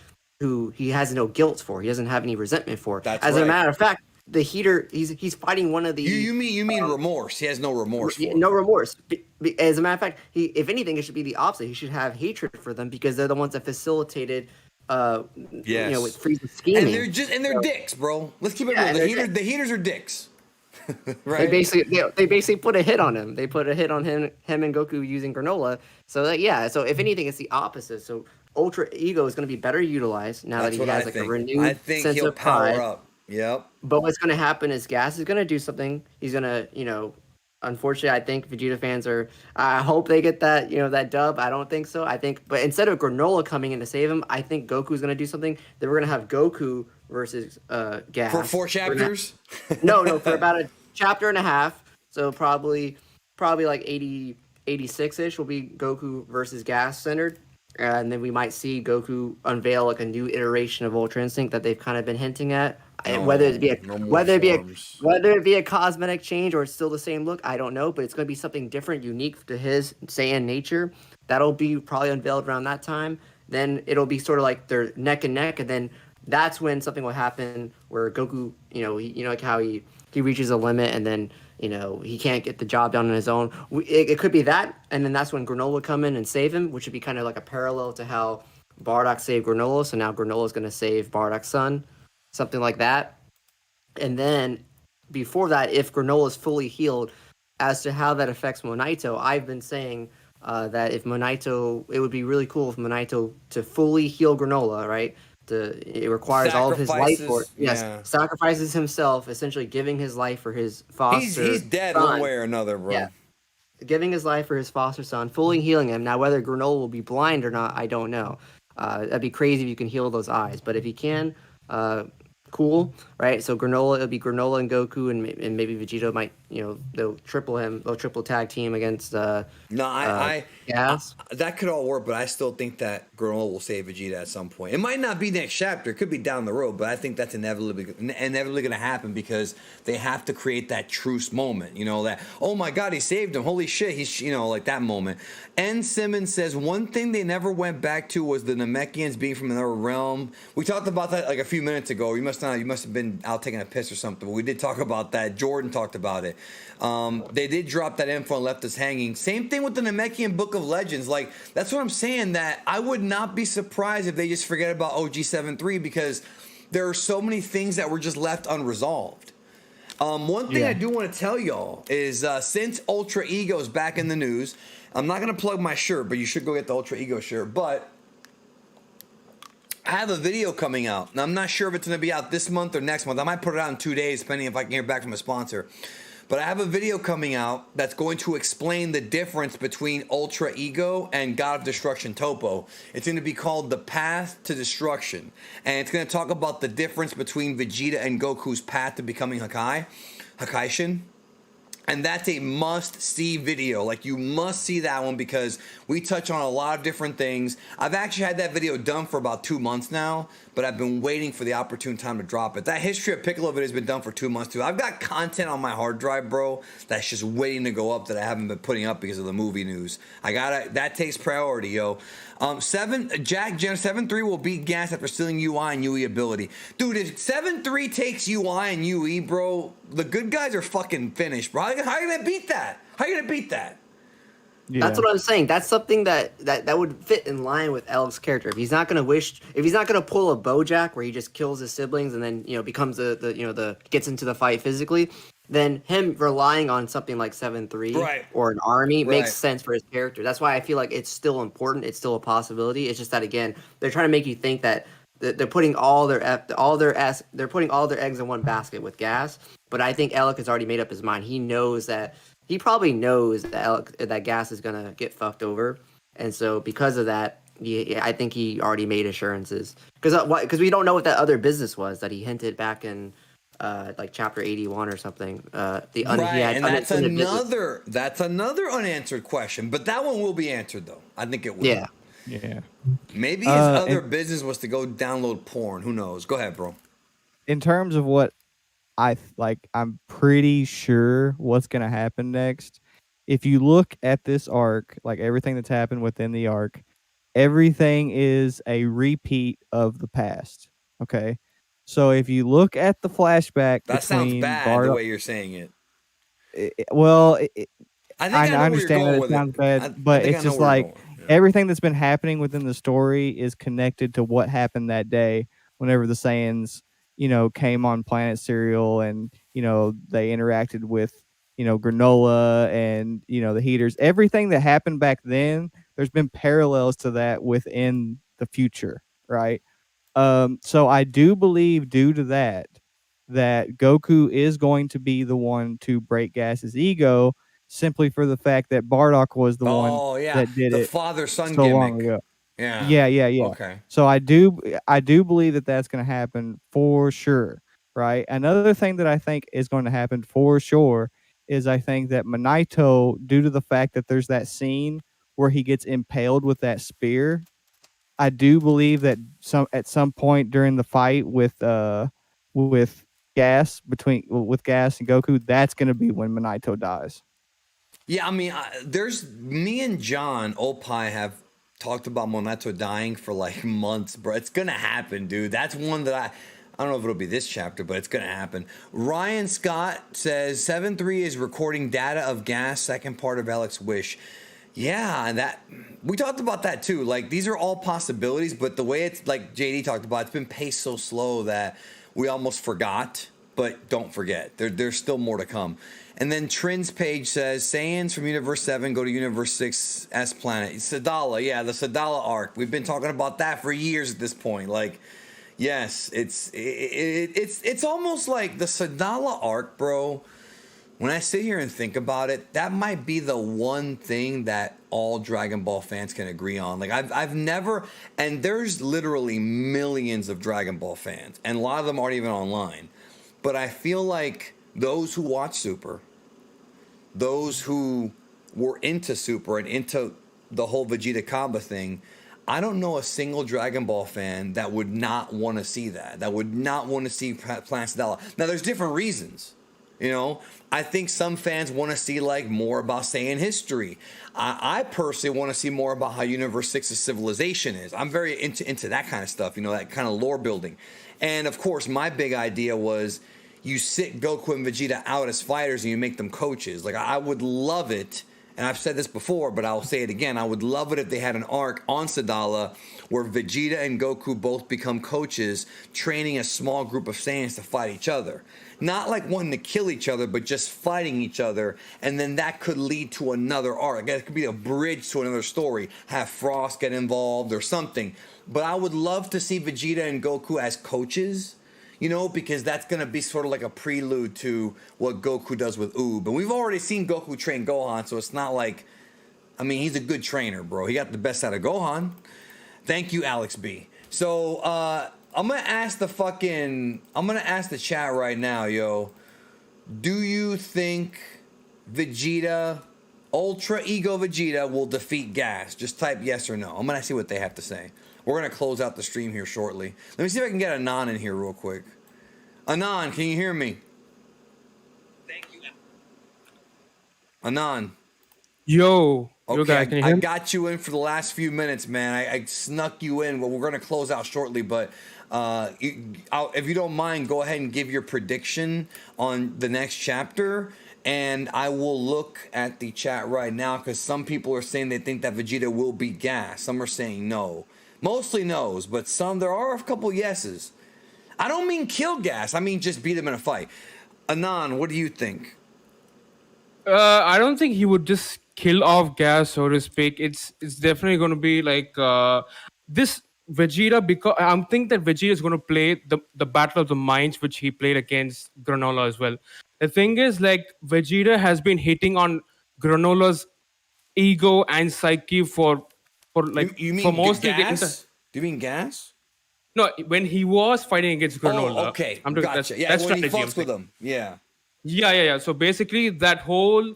S3: he has no guilt for. He doesn't have any resentment for. As a matter of fact, the Heeter, he's fighting one of the.
S1: You mean remorse? He has no remorse for.
S3: No remorse. As a matter of fact, if anything, it should be the opposite. He should have hatred for them because they're the ones that facilitated. With Frieza's scheming.
S1: And they're dicks, bro. Let's keep it real. The Heeters are dicks. Right.
S3: They basically put a hit on him. They put a hit on him and Goku using Granola. So so if anything, it's the opposite. So Ultra Ego is going to be better utilized now that he has a renewed sense of pride.
S1: Power up. Yep.
S3: But what's going to happen is Gas is going to do something. He's going to, unfortunately, I think Vegeta fans are. I hope they get that, that dub. I don't think so. But instead of Granola coming in to save him, I think Goku's going to do something. Then we're going to have Goku versus Gas
S1: for 4 chapters.
S3: No, for about a chapter and a half. So probably like 86-ish will be Goku versus Gas centered. And then we might see Goku unveil like a new iteration of Ultra Instinct that they've kind of been hinting at. Whether it be a cosmetic change or it's still the same look, I don't know. But it's going to be something different, unique to his Saiyan nature. That'll be probably unveiled around that time. Then it'll be sort of like they're neck and neck, and then that's when something will happen where Goku, like how he reaches a limit, and then he can't get the job done on his own. It could be that, and then that's when Granola would come in and save him, which would be kind of like a parallel to how Bardock saved Granola. So now Granola is going to save Bardock's son, something like that. And then before that, if Granola is fully healed, as to how that affects Monaito, I've been saying that if Monaito, it would be really cool if Monaito to fully heal Granola, right? It requires all of his life for it. Yes, sacrifices himself, essentially giving his life for his foster.
S1: He's dead
S3: son.
S1: One way or another, bro.
S3: Yeah, giving his life for his foster son, fully healing him. Now, whether Granola will be blind or not, I don't know. That'd be crazy if you can heal those eyes, but if he can, cool, right? So it'll be Granola and Goku, and maybe Vegeta might, they'll triple tag team against Gas.
S1: That could all work, but I still think that Granola will save Vegeta at some point. It might not be next chapter; it could be down the road, but I think that's inevitably going to happen because they have to create that truce moment. That oh my God, he saved him! Holy shit, he's like that moment. N. Simmons says one thing they never went back to was the Namekians being from another realm. We talked about that like a few minutes ago. You must have been out taking a piss or something. But we did talk about that. Jordan talked about it. They did drop that info and left us hanging. Same thing with the Namekian Book of Legends. Like, that's what I'm saying, that I would not be surprised if they just forget about OG-73 because there are so many things that were just left unresolved. One thing I do want to tell y'all is since Ultra Ego is back in the news, I'm not going to plug my shirt, but you should go get the Ultra Ego shirt. But I have a video coming out. Now, I'm not sure if it's going to be out this month or next month. I might put it out in 2 days, depending if I can hear back from a sponsor. But I have a video coming out that's going to explain the difference between Ultra Ego and God of Destruction Topo. It's going to be called The Path to Destruction. And it's going to talk about the difference between Vegeta and Goku's path to becoming Hakaishin. And that's a must-see video. Like, you must see that one because we touch on a lot of different things. I've actually had that video done for about 2 months now, but I've been waiting for the opportune time to drop it. That History of Piccolo video has been done for 2 months, too. I've got content on my hard drive, bro, that's just waiting to go up that I haven't been putting up because of the movie news. That takes priority, yo. 7-3 will beat Gas after stealing UI and UE ability. Dude, if 7-3 takes UI and UE, bro, the good guys are fucking finished, bro. How are you gonna beat that?
S2: Yeah.
S3: That's what I'm saying. That's something that would fit in line with Elk's character. If he's not gonna pull a Bojack where he just kills his siblings and then becomes gets into the fight physically, then him relying on something like 7-3 or an army makes sense for his character. That's why I feel like it's still important. It's still a possibility. It's just that, again, they're trying to make you think that they're putting all their eggs in one basket with Gas. But I think Alec has already made up his mind. He probably knows that Gas is gonna get fucked over, and so because of that, I think he already made assurances. Because we don't know what that other business was that he hinted back in like chapter 81 or something. He
S1: Right,
S3: had
S1: and that's
S3: unintended business.
S1: another unanswered question, but that one will be answered though. I think it will.
S3: Yeah.
S2: Yeah.
S1: Maybe his other
S2: And
S1: business was to go download porn. Who knows? Go ahead, bro.
S2: in terms of what I'm pretty sure what's gonna happen next. If you look at this arc, like everything that's happened within the arc, everything is a repeat of the past. Okay. So if you look at the flashback
S1: That sounds
S2: between
S1: bad the
S2: Bardock,
S1: way you're saying it. I think
S2: I
S1: I know where you're
S2: understand that
S1: going
S2: it
S1: with
S2: sounds
S1: it.
S2: bad,
S1: I
S2: but
S1: think
S2: it's
S1: I know
S2: just
S1: where you're
S2: like
S1: going. Yeah.
S2: everything that's been happening within the story is connected to what happened that day whenever the Saiyans, came on planet Serial and, they interacted with, Granola and, the Heaters. Everything that happened back then, there's been parallels to that within the future, right? So I do believe due to that Goku is going to be the one to break Gas's ego simply for the fact that Bardock was the one
S1: Oh yeah,
S2: that did
S1: the
S2: it
S1: father-son
S2: so long
S1: gimmick.
S2: ago.
S1: Yeah.
S2: Yeah.
S1: Okay.
S2: So I do believe that that's going to happen for sure, right? Another thing that I think is going to happen for sure is I think that Manito, due to the fact that there's that scene where he gets impaled with that spear, I do believe that at some point during the fight with with Gas and Goku, that's going to be when Manito dies.
S1: Yeah, I mean, there's me and John Opie have talked about Monato dying for like months, bro. It's gonna happen, dude. That's one that I don't know if it'll be this chapter, but it's gonna happen. Ryan Scott says 7-3 is recording data of Gas, second part of Alex Wish. Yeah, that we talked about that too. Like these are all possibilities, but the way it's like JD talked about, it's been paced so slow that we almost forgot. But don't forget, there's still more to come. And then Trin's page says Saiyans from Universe 7 go to Universe 6 S Planet. Sadala, yeah, the Sadala arc. We've been talking about that for years at this point. Like, yes, it's almost like the Sadala arc, bro. When I sit here and think about it, that might be the one thing that all Dragon Ball fans can agree on. Like I've never, and there's literally millions of Dragon Ball fans, and a lot of them aren't even online. But I feel like those who watch Super, those who were into Super and into the whole Vegeta Kaba thing, I don't know a single Dragon Ball fan that would not want to see that would not want to see Planet Sadala. Now, there's different reasons. I think some fans want to see like more about Saiyan history. I personally want to see more about how Universe 6's civilization is. I'm very into that kind of stuff, that kind of lore building. And of course, my big idea was you sit Goku and Vegeta out as fighters and you make them coaches. Like I would love it, and I've said this before, but I'll say it again. I would love it if they had an arc on Sadala where Vegeta and Goku both become coaches, training a small group of Saiyans to fight each other. Not like wanting to kill each other, but just fighting each other. And then that could lead to another arc. It could be a bridge to another story. Have Frost get involved or something. But I would love to see Vegeta and Goku as coaches, because that's going to be sort of like a prelude to what Goku does with Oob. And we've already seen Goku train Gohan, so it's not like, he's a good trainer, bro. He got the best out of Gohan. Thank you, Alex B. So, I'm gonna ask the chat right now, yo. Do you think Vegeta, Ultra Ego Vegeta, will defeat Gas? Just type yes or no. I'm gonna see what they have to say. We're gonna close out the stream here shortly. Let me see if I can get Anon in here real quick. Anon, can you hear me?
S4: Thank you.
S1: Anon.
S4: Yo,
S1: Okay,
S4: guys, can you
S1: I
S4: hear me?
S1: got you in for the last few minutes, man. I snuck you in. Well, we're going to close out shortly, but if you don't mind, go ahead and give your prediction on the next chapter, and I will look at the chat right now because some people are saying they think that Vegeta will beat Gas. Some are saying no. Mostly no's, but there are a couple yeses. I don't mean kill Gas. I mean just beat him in a fight. Anon, what do you think?
S4: I don't think he would just kill off Gas, so to speak. It's definitely going to be like this Vegeta, because I think that Vegeta is going to play the battle of the minds, which he played against Granola as well. The thing is, like, Vegeta has been hitting on Granola's ego and psyche for
S1: You
S4: for
S1: mean
S4: mostly
S1: Gas? Do you mean Gas?
S4: No, when he was fighting against Granola.
S1: Oh, okay,
S4: I'm talking,
S1: gotcha. Yeah,
S4: that's
S1: when he
S4: strategy. I'm
S1: fucks with
S4: saying.
S1: him, yeah.
S4: Yeah. So basically, that whole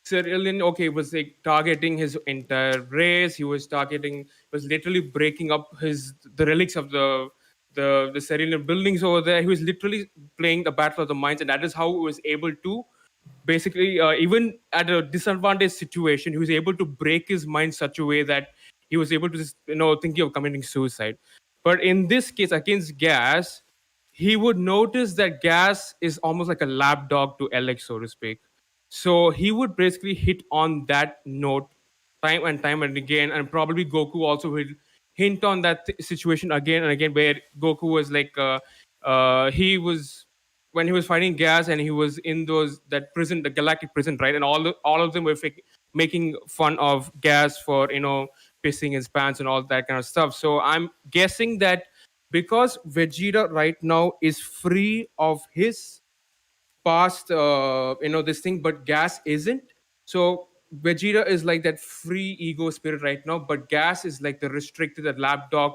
S4: Cerulean, okay, was like targeting his entire race. He was was literally breaking up the relics of the Cerulean buildings over there. He was literally playing the battle of the minds, and that is how he was able to basically, even at a disadvantaged situation, he was able to break his mind such a way that he was able to just, thinking of committing suicide. But in this case, against Gas, he would notice that Gas is almost like a lapdog to Alex, so to speak. So he would basically hit on that note time and again, and probably Goku also will hint on that situation again and again, where Goku was like, he was when he was fighting Gas and he was in that prison, the galactic prison, right? And all of them were making fun of Gas for pissing his pants and all that kind of stuff. So I'm guessing that because Vegeta right now is free of his past, this thing, but Gas isn't. So Vegeta is like that free ego spirit right now, but Gas is like the restricted, the lapdog,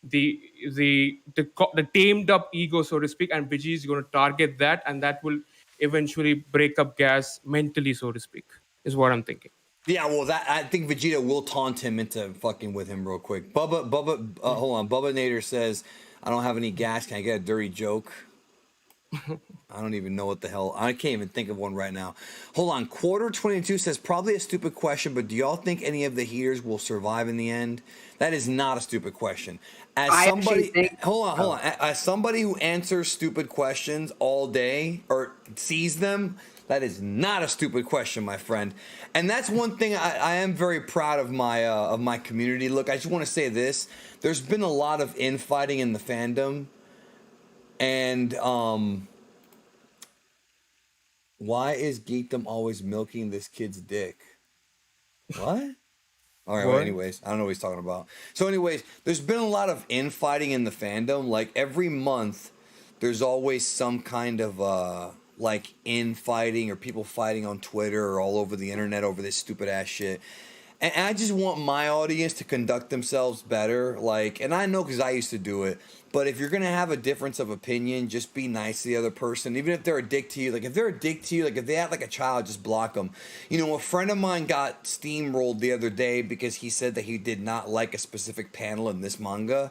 S4: the the tamed up ego, so to speak, and Vegeta is going to target that, and that will eventually break up Gas mentally, so to speak, is what I'm thinking.
S1: Yeah, well, that I think Vegeta will taunt him into fucking with him real quick. Hold on. Bubba Nader says, "I don't have any gas. Can I get a dirty joke?" I don't even know what the hell. I can't even think of one right now. Hold on. Quarter 22 says, probably a stupid question, but do y'all think any of the Heeters will survive in the end? That is not a stupid question. As somebody, hold on. As somebody who answers stupid questions all day or sees them, that is not a stupid question, my friend. And that's one thing I am very proud of my community. Look, I just want to say this. There's been a lot of infighting in the fandom. And why is Geekdom always milking this kid's dick? What? All right, well, anyways, I don't know what he's talking about. So anyways, there's been a lot of infighting in the fandom. Like every month, there's always some kind of like infighting or people fighting on Twitter or all over the internet over this stupid ass shit. And I just want my audience to conduct themselves better. Like, and I know because I used to do it. But if you're going to have a difference of opinion, just be nice to the other person. Even if they're a dick to you. Like, if they're a dick to you, like, if they act like a child, just block them. You know, a friend of mine got steamrolled the other day because he said that he did not like a specific panel in this manga.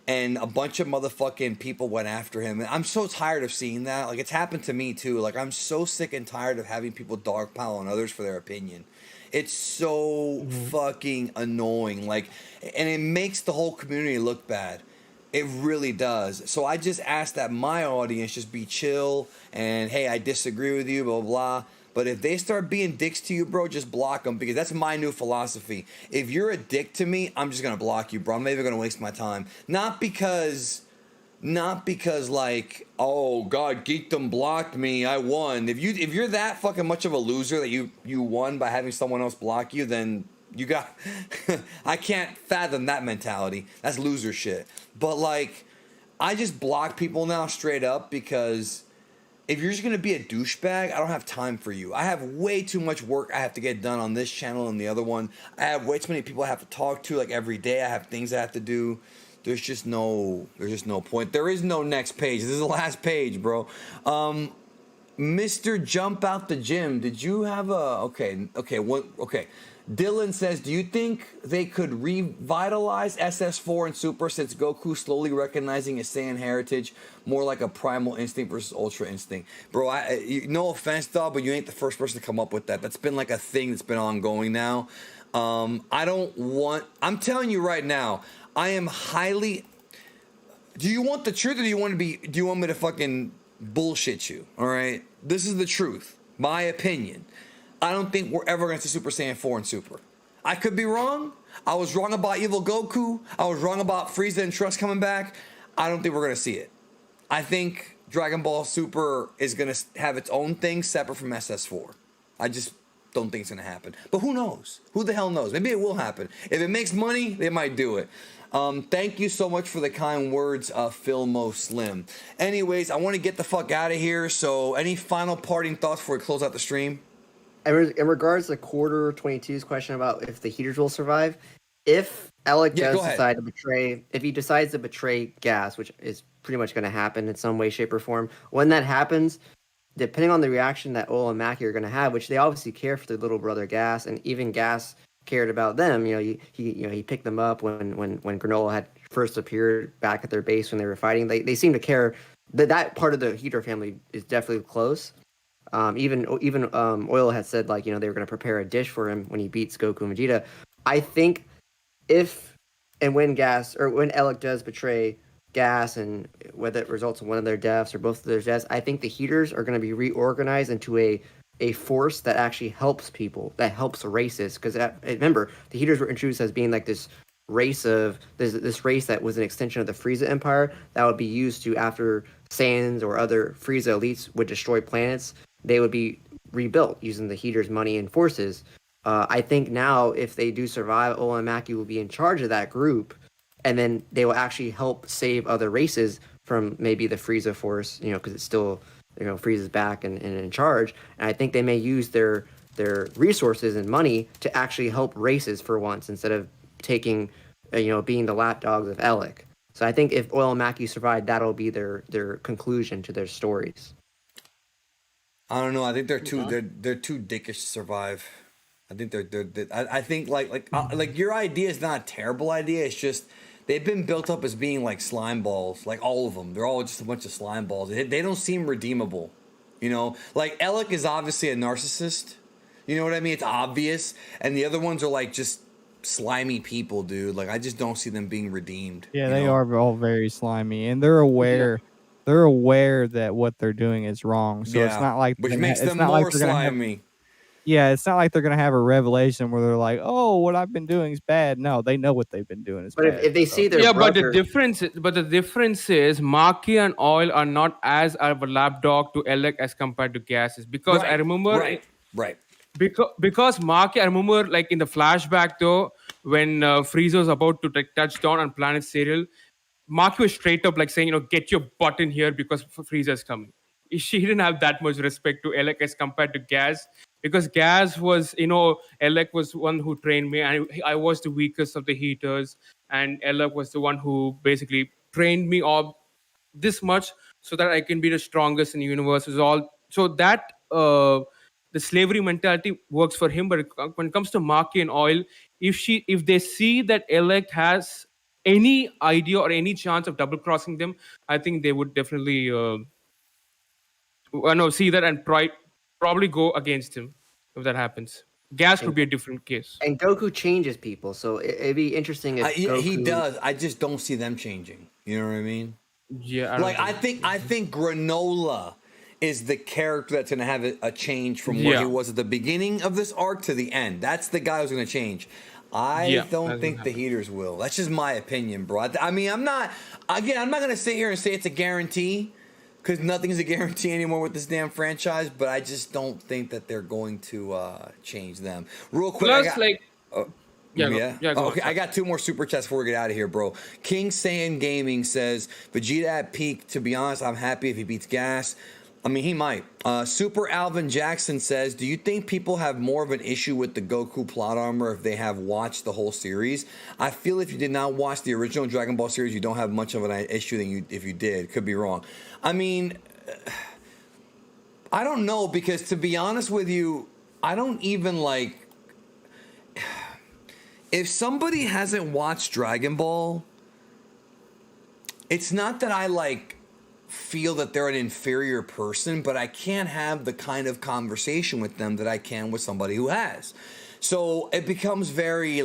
S1: And a bunch of motherfucking people went after him. And I'm so tired of seeing that. Like, it's happened to me, too. Like, I'm so sick and tired of having people dogpile on others for their opinion. It's so fucking annoying. Like, and it makes the whole community look bad. It really does. So I just ask that my audience just be chill and, hey, I disagree with you, blah, blah, blah. But if they start being dicks to you, bro, just block them because that's my new philosophy. If you're a dick to me, I'm just going to block you, bro. I'm not even going to waste my time. Not because like, oh God, Geekdom blocked me, I won. If you're that fucking much of a loser that you won by having someone else block you, then you got I can't fathom that mentality. That's loser shit. But like, I just block people now straight up because if you're just gonna be a douchebag, I don't have time for you. I have way too much work I have to get done on this channel and the other one. I have way too many people I have to talk to like every day. I have things I have to do. There's just no point. There is no next page. This is the last page, bro. Mr. Jump Out the Gym, did you have a okay? Dylan says, do you think they could revitalize SS4 and Super since Goku slowly recognizing his Saiyan heritage more like a primal instinct versus ultra instinct? Bro, no offense, dog, but you ain't the first person to come up with that. That's been like a thing that's been ongoing now. I'm telling you right now, I am highly. Do you want the truth or do you want me to fucking bullshit you? All right, this is the truth. My opinion. I don't think we're ever going to see Super Saiyan 4 and Super. I could be wrong. I was wrong about Evil Goku. I was wrong about Frieza and Trunks coming back. I don't think we're going to see it. I think Dragon Ball Super is going to have its own thing separate from SS4. I just don't think it's going to happen. But who knows? Who the hell knows? Maybe it will happen. If it makes money, they might do it. Thank you so much for the kind words, Philmo Slim. Anyways, I want to get the fuck out of here. So any final parting thoughts before we close out the stream?
S3: In regards to quarter 22's question about if the Heeters will survive, if Alec
S1: Yeah,
S3: does
S1: go ahead.
S3: decide to betray, if he decides to betray Gas, which is pretty much going to happen in some way, shape, or form, when that happens, depending on the reaction that Oil and Mackie are going to have, which they obviously care for their little brother Gas, and even Gas cared about them. He picked them up when Granola had first appeared back at their base when they were fighting. They seem to care. That part of the Heeter family is definitely close. Even Oil had said, like, they were going to prepare a dish for him when he beats Goku and Vegeta. I think if and when Alec does betray Gas, and whether it results in one of their deaths or both of their deaths, I think the Heaters are going to be reorganized into a force that actually helps people, that helps races. Because remember, the Heaters were introduced as being like this race that was an extension of the Frieza Empire that would be used to, after Saiyans or other Frieza elites would destroy planets, they would be rebuilt using the Heaters' money and forces. I think now, if they do survive, Ola and Mackie will be in charge of that group, and then they will actually help save other races from maybe the Frieza force, because it's still, Frieza's back and in charge. And I think they may use their resources and money to actually help races for once, instead of taking, being the lapdogs of Alec. So I think if Oil and Mackie survive, that'll be their conclusion to their stories.
S1: I don't know. I think they're too dickish to survive. I think I think like your idea is not a terrible idea. It's just they've been built up as being like slime balls, like all of them. They're all just a bunch of slime balls. They don't seem redeemable, Like Alec is obviously a narcissist. You know what I mean? It's obvious, and the other ones are like just slimy people, dude. Like I just don't see them being redeemed.
S2: Yeah, they are all very slimy, and they're aware. Yeah. They're aware that what they're doing is wrong. So it's not like
S1: which makes them more slimy.
S2: Yeah, it's not like they're gonna have a revelation where they're like, "Oh, what I've been doing is bad." No, they know what they've been doing is bad.
S3: But if they see their brother...
S4: but the difference is Maki and Oil are not as of a lapdog to Alec as compared to Gases, because I remember
S1: right.
S4: Because Maki, I remember, like, in the flashback though, when Frieza was about to touch down on planet Serial, Maki was straight up like saying, get your butt in here because Frieza is coming. She didn't have that much respect to Alec as compared to Gas, because Gas was, Alec was one who trained me, and I was the weakest of the Heaters, and Alec was the one who basically trained me all this much so that I can be the strongest in the universe. So that the slavery mentality works for him. But when it comes to Maki and Oil, if they see that Alec has any idea or any chance of double crossing them, I think they would definitely see that and probably go against him if that happens. Gas could be a different case.
S3: And Goku changes people, so it'd be interesting if Goku...
S1: He does. I just don't see them changing. You know what I mean?
S4: Yeah.
S1: I think Granola is the character that's going to have a change from where he was at the beginning of this arc to the end. That's the guy who's going to change. I don't think the Heaters will. That's just my opinion, bro. I mean, I'm not going to sit here and say it's a guarantee, because nothing's a guarantee anymore with this damn franchise, but I just don't think that they're going to change them. Real quick.
S4: Plus,
S1: okay, I got 2 more super chats before we get out of here, bro. King Saiyan Gaming says, Vegeta at peak. To be honest, I'm happy if he beats Gas. I mean, he might. Super Alvin Jackson says, do you think people have more of an issue with the Goku plot armor if they have watched the whole series? I feel if you did not watch the original Dragon Ball series, you don't have much of an issue than if you did. Could be wrong. I mean, I don't know, because to be honest with you, I don't even like... If somebody hasn't watched Dragon Ball, it's not that I feel that they're an inferior person, but I can't have the kind of conversation with them that I can with somebody who has. So it becomes very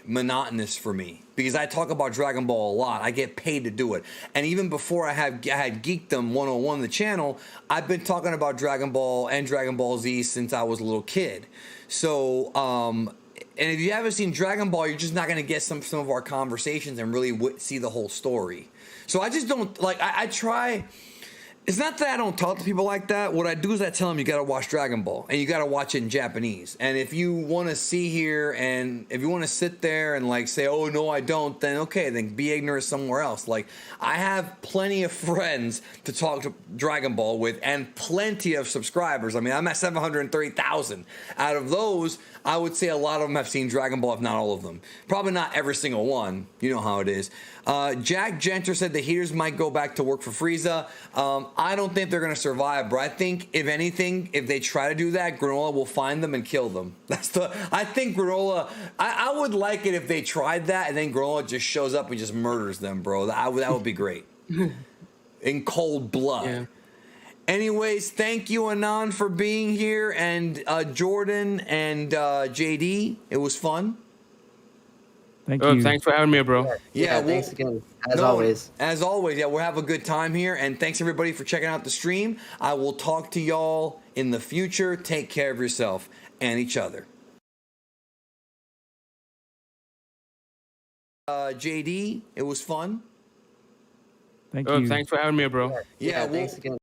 S1: monotonous for me, because I talk about Dragon Ball a lot. I get paid to do it. And even before I had Geekdom 101, the channel, I've been talking about Dragon Ball and Dragon Ball Z since I was a little kid. So, and if you haven't seen Dragon Ball, you're just not going to get some of our conversations and really see the whole story. So I just don't I try, It's not that I don't talk to people like that. What I do is I tell them you got to watch Dragon Ball and you got to watch it in Japanese. And if you want to see here and if you want to sit there and like say, oh, no, I don't, then okay, then be ignorant somewhere else. Like I have plenty of friends to talk to Dragon Ball with and plenty of subscribers. I mean, I'm at 730,000. Out of those, I would say a lot of them have seen Dragon Ball, if not all of them. Probably not every single one. You know how it is. Jack Genter said the Heaters might go back to work for Frieza. I don't think they're going to survive, but I think, if anything, if they try to do that, Granola will find them and kill them. I think Granola, I would like it if they tried that and then Granola just shows up and just murders them, bro. That would be great. In cold blood. Yeah. Anyways, thank you, Anand, for being here, and Jordan and JD. It was fun.
S2: Thank you.
S4: Thanks for having me, bro.
S3: Yeah, thanks again. As always.
S1: As always, yeah, we'll have a good time here. And thanks, everybody, for checking out the stream. I will talk to y'all in the future. Take care of yourself and each other. JD, it was fun.
S2: Thank you.
S4: Thanks for having me, bro.
S1: Yeah,
S3: thanks again.